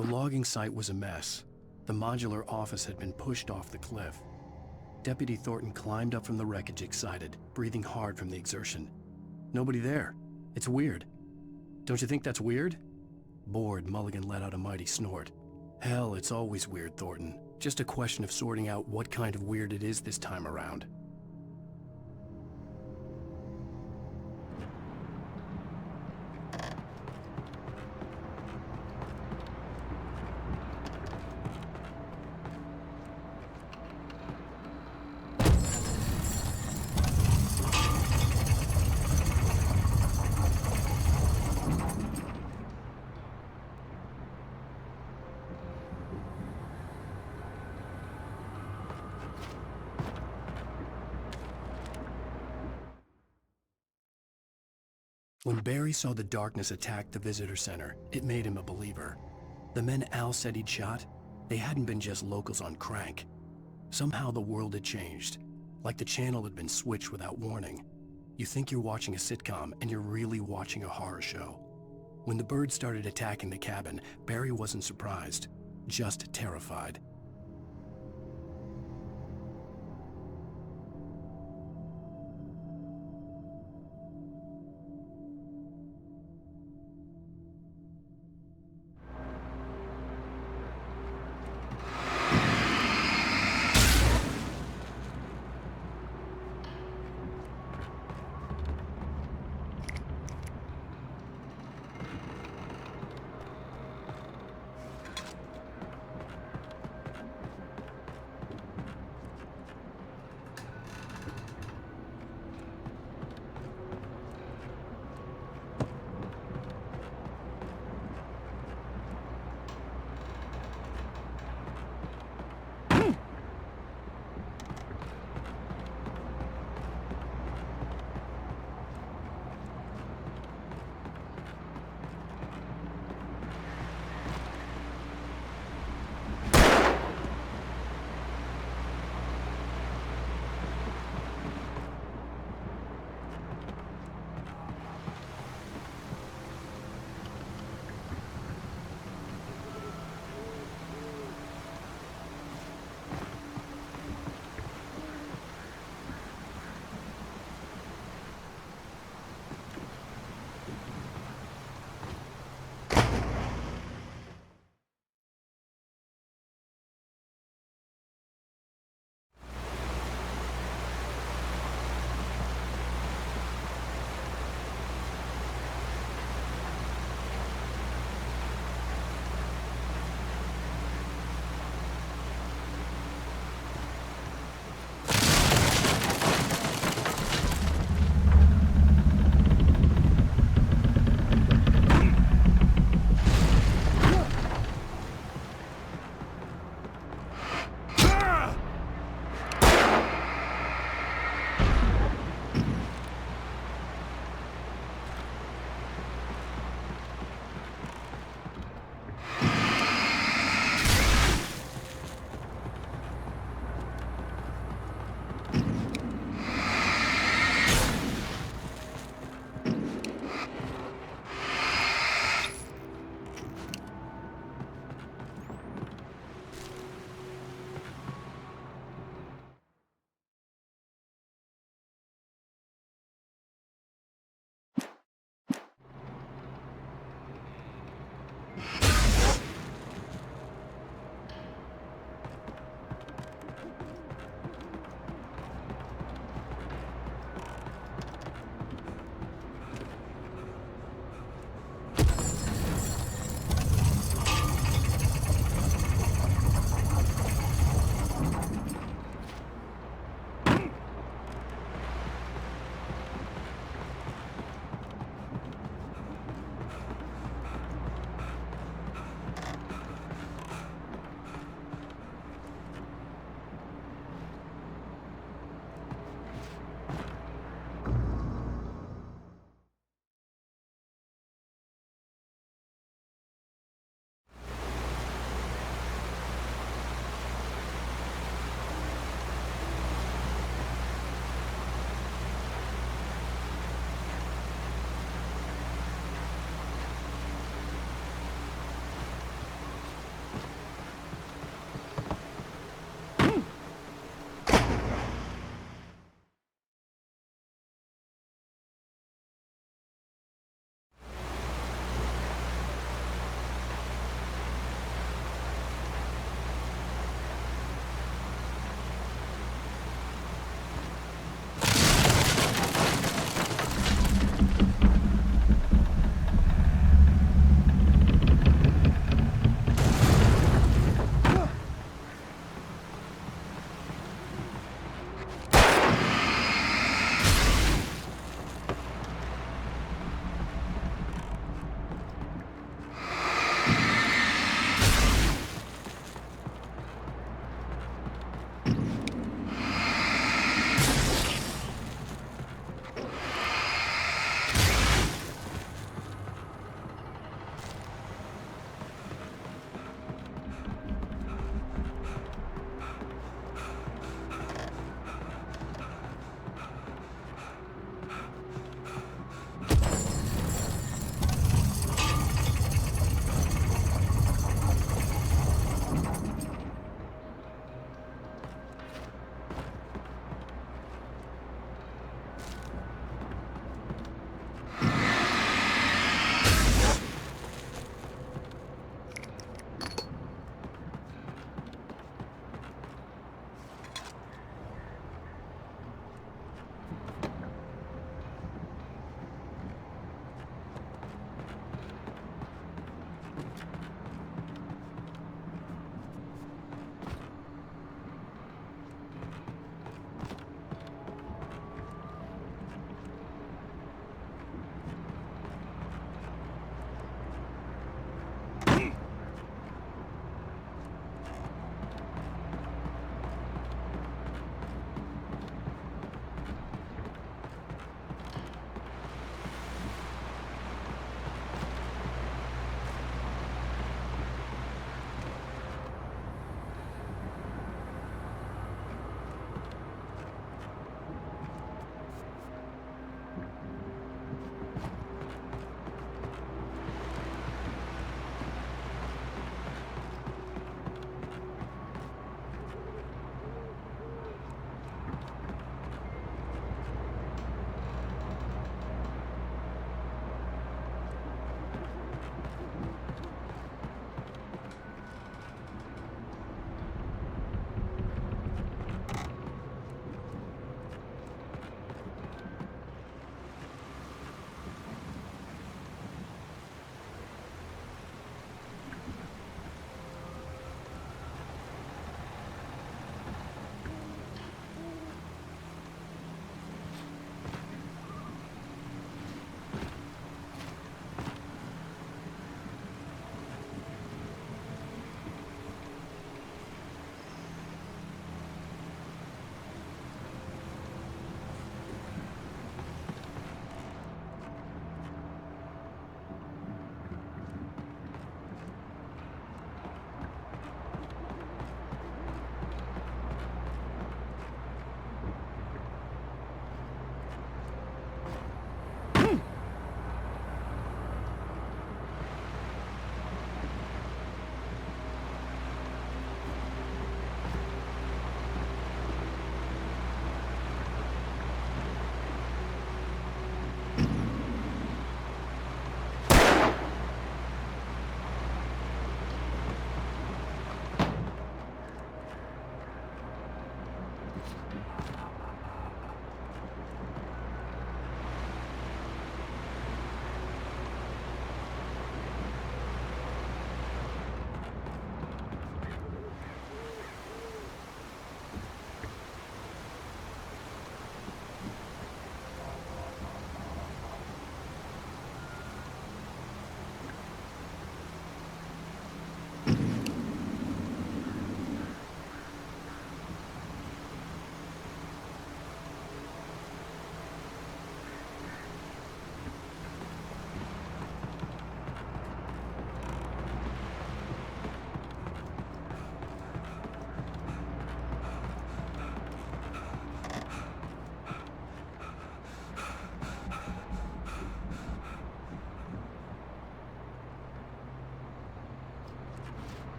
C: The logging site was a mess. The modular office had been pushed off the cliff. Deputy Thornton climbed up from the wreckage excited, breathing hard from the exertion. Nobody there. It's weird. Don't you think that's weird? Bored, Mulligan let out a mighty snort. Hell, it's always weird, Thornton. Just a question of sorting out what kind of weird it is this time around. When Barry saw the darkness attack the visitor center, it made him a believer. The men Al said he'd shot, they hadn't been just locals on crank. Somehow the world had changed, like the channel had been switched without warning. You think you're watching a sitcom, and you're really watching a horror show. When the birds started attacking the cabin, Barry wasn't surprised, just terrified.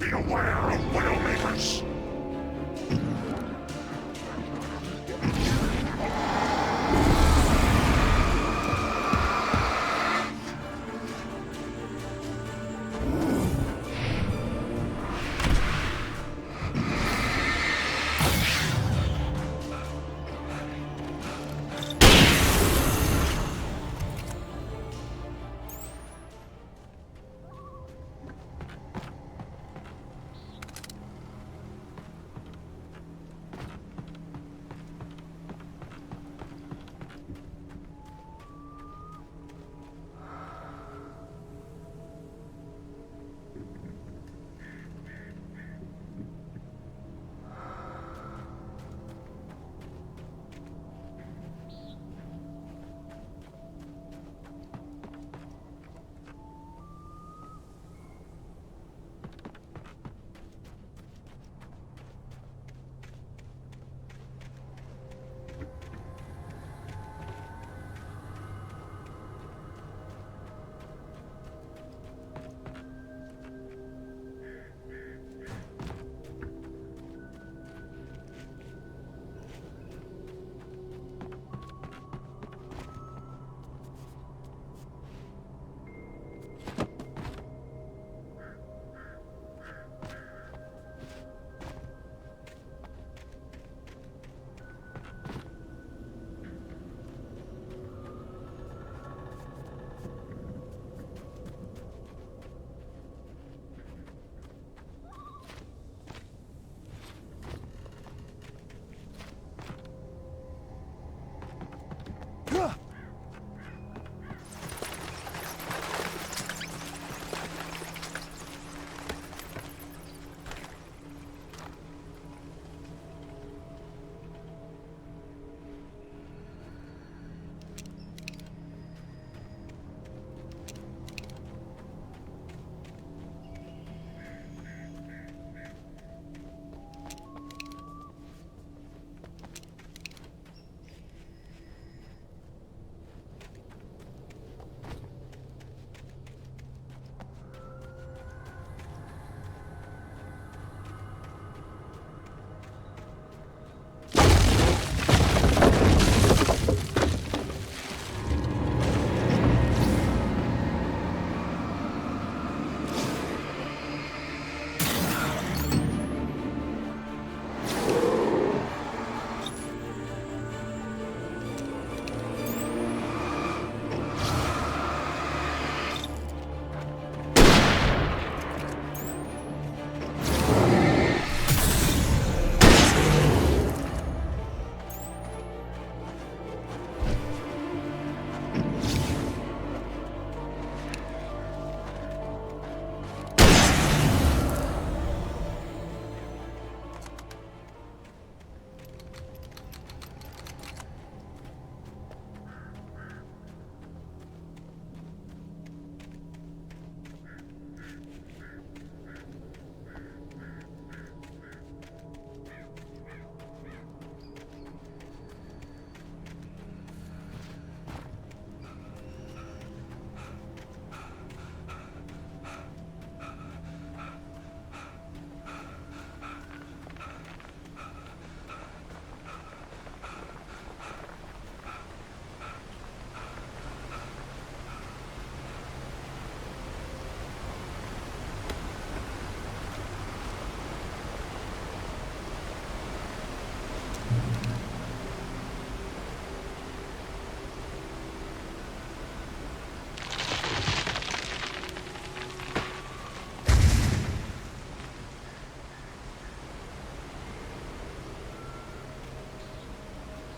E: Be aware of Widowmakers!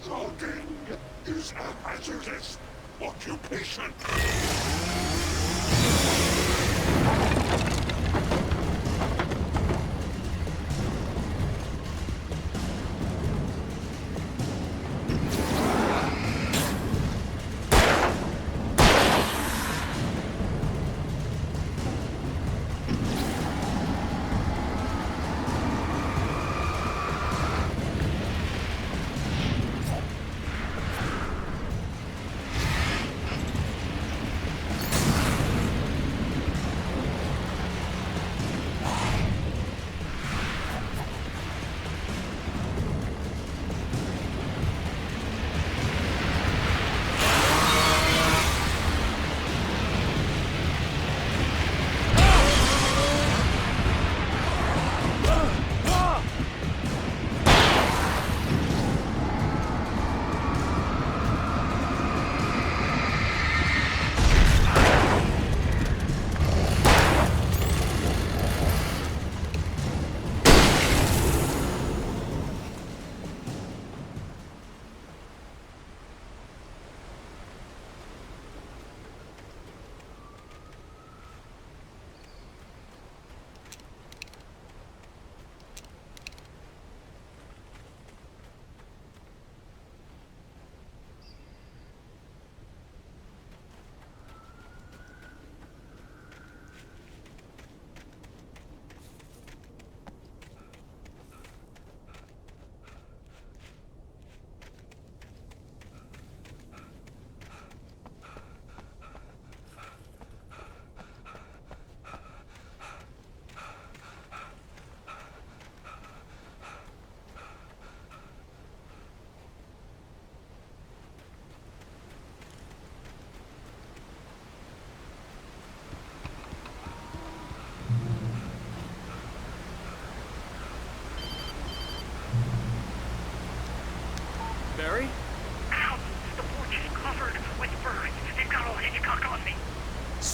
E: Logging is a hazardous occupation.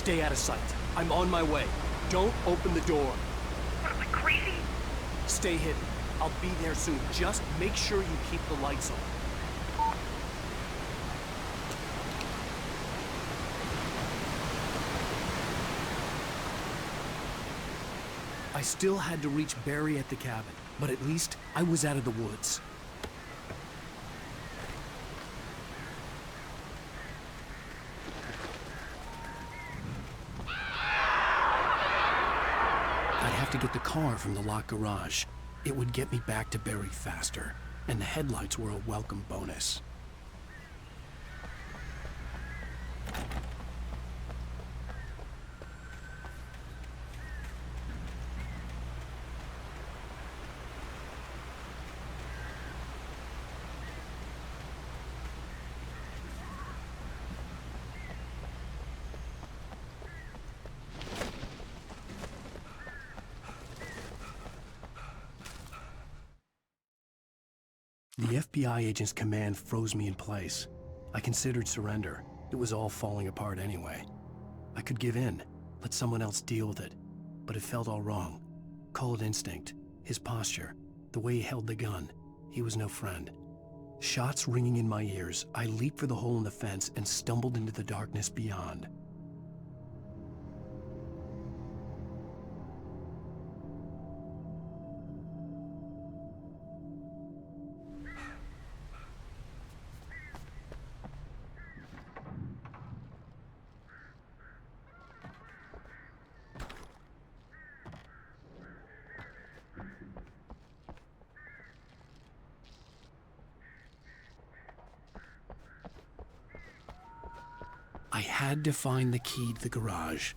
C: Stay out of sight. I'm on my way. Don't open the door.
K: What, am I crazy?
C: Stay hidden. I'll be there soon. Just make sure you keep the lights on. I still had to reach Barry at the cabin, but at least I was out of the woods. I'd have to get the car from the locked garage. It would get me back to Barry faster, and the headlights were a welcome bonus. The FBI agent's command froze me in place. I considered surrender. It was all falling apart anyway. I could give in, let someone else deal with it, but it felt all wrong. Call it instinct, his posture, the way he held the gun. He was no friend. Shots ringing in my ears, I leaped for the hole in the fence and stumbled into the darkness beyond. I had to find the key to the garage.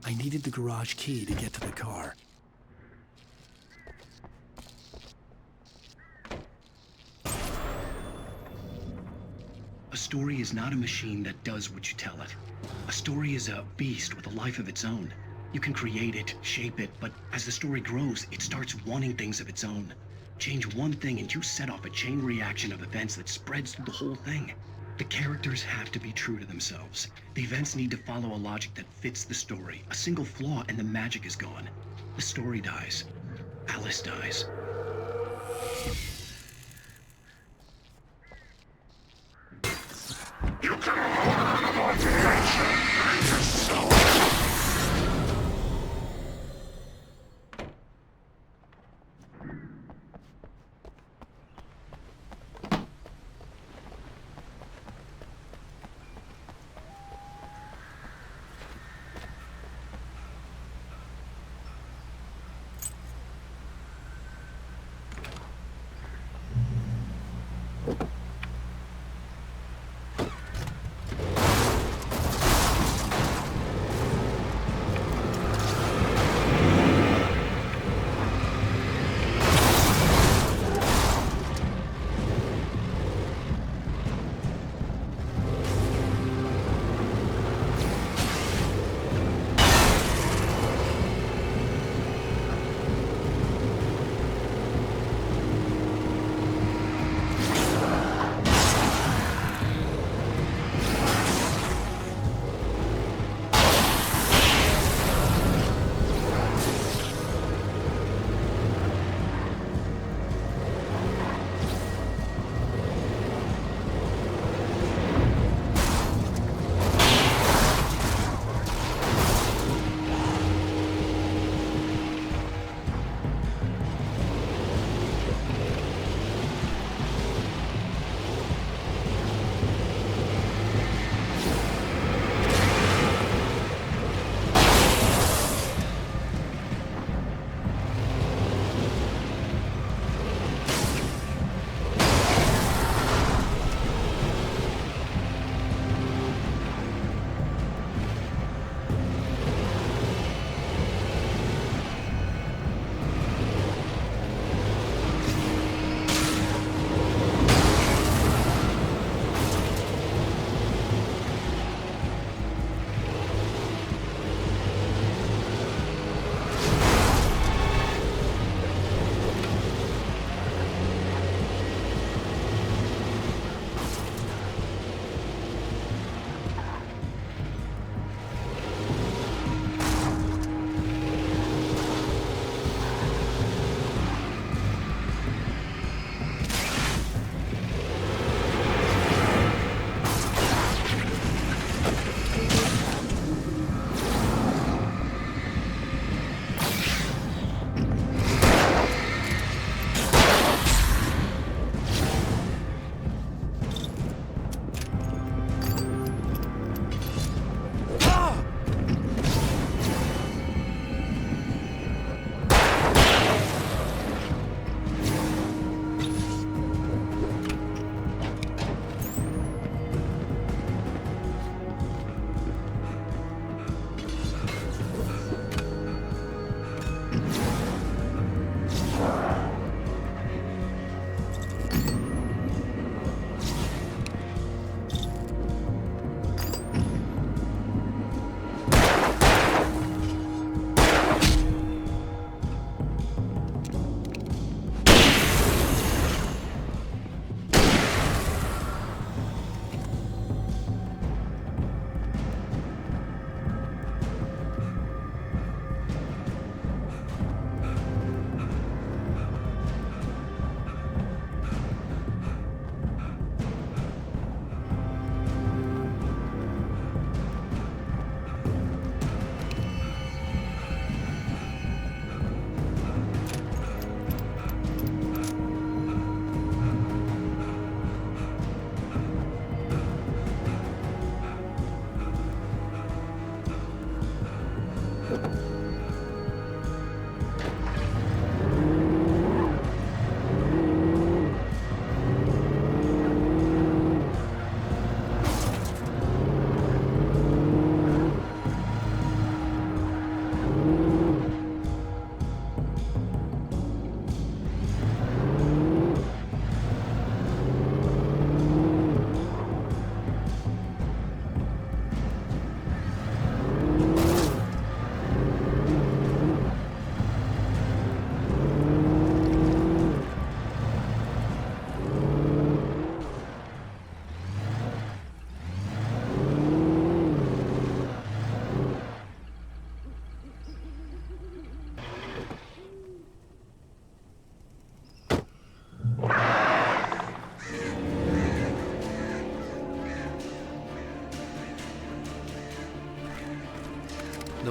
C: I needed the garage key to get to the car. A story is not a machine that does what you tell it. A story is a beast with a life of its own. You can create it, shape it, but as the story grows, it starts wanting things of its own. Change one thing and you set off a chain reaction of events that spreads through the whole thing. The characters have to be true to themselves. The events need to follow a logic that fits the story. A single flaw and the magic is gone. The story dies. Alice dies.
E: You can hold an imagination in yourself.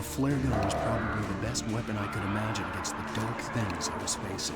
C: The flare gun was probably the best weapon I could imagine against the dark things I was facing.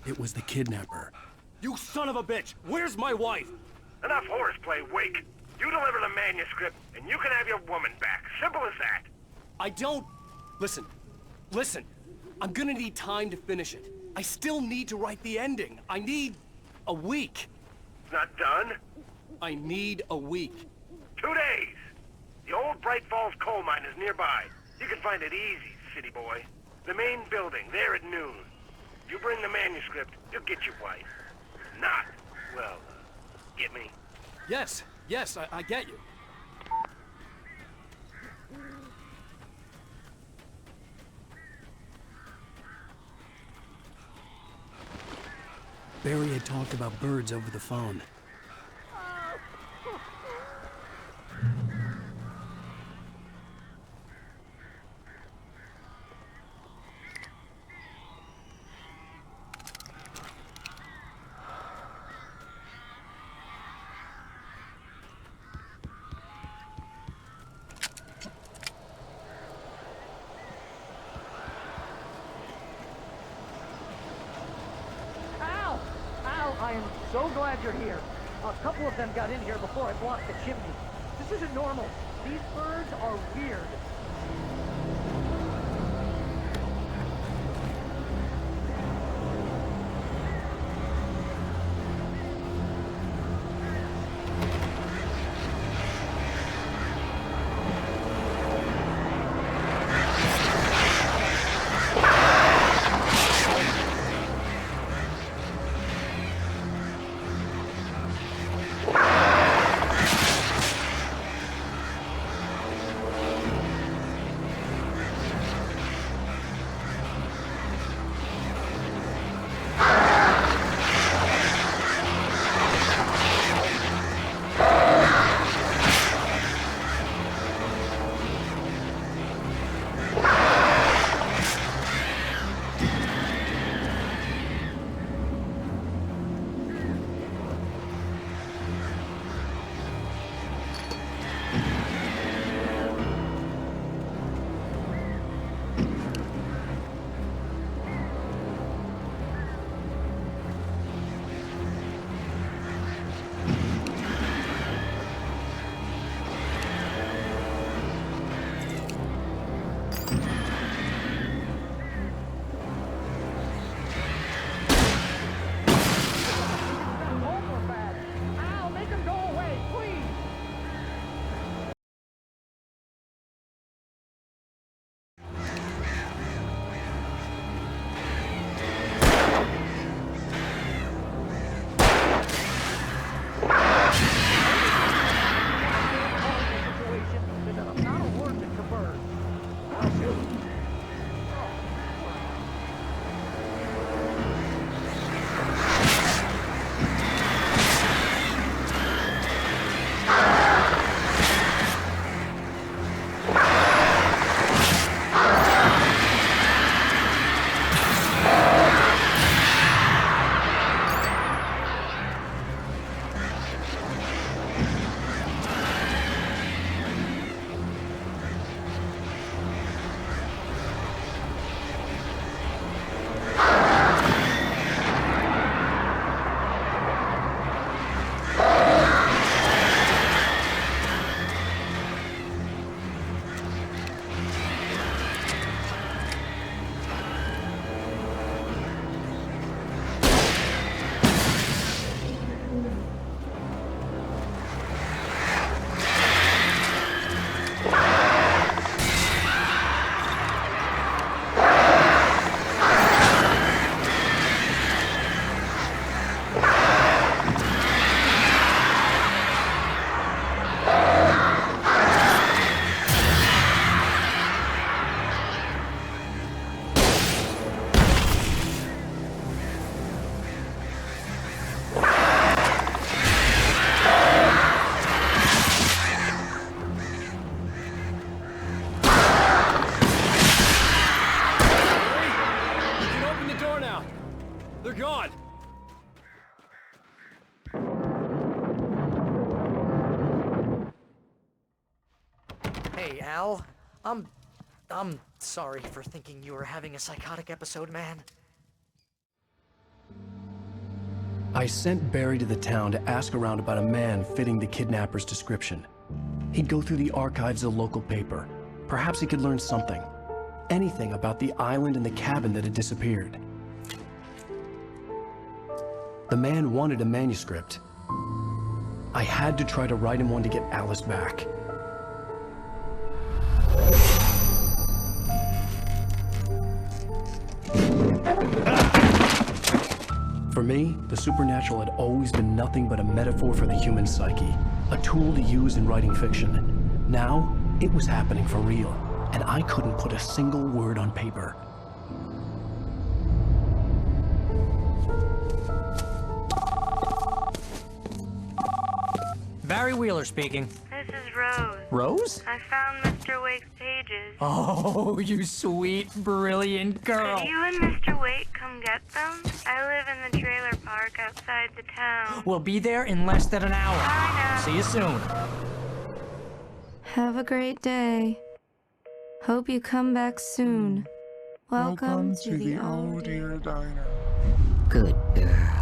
C: It was the kidnapper.
V: You son of a bitch! Where's my wife?
L: Enough horseplay, Wake. You deliver the manuscript, and you can have your woman back. Simple as that.
V: I don't... Listen. I'm gonna need time to finish it. I still need to write the ending. I need a week.
L: It's not done?
V: I need a week.
L: 2 days. The old Bright Falls coal mine is nearby. You can find it easy, city boy. The main building, there at noon. You bring the manuscript, you'll get your wife. If not, well, get me?
V: Yes, I get you.
C: Barry had talked about birds over the phone.
Q: I am so glad you're here. A couple of them got in here before I blocked the chimney. This isn't normal. These birds are weird.
V: They're gone!
Q: Hey, Al. I'm sorry for thinking you were having a psychotic episode, man.
C: I sent Barry to the town to ask around about a man fitting the kidnapper's description. He'd go through the archives of the local paper. Perhaps he could learn something. Anything about the island and the cabin that had disappeared. The man wanted a manuscript. I had to try to write him one to get Alice back. For me, the supernatural had always been nothing but a metaphor for the human psyche, a tool to use in writing fiction. Now, it was happening for real, and I couldn't put a single word on paper.
O: Barry Wheeler speaking.
K: This is Rose.
O: Rose?
K: I found Mr. Wake's pages.
O: Oh, you sweet, brilliant girl.
K: Could you and Mr. Wake come get them? I live in the trailer park outside the town.
O: We'll be there in less than an hour.
K: Bye now.
O: See you soon.
P: Have a great day. Hope you come back soon. Welcome to the Oh Dear
E: Diner.
T: Good girl.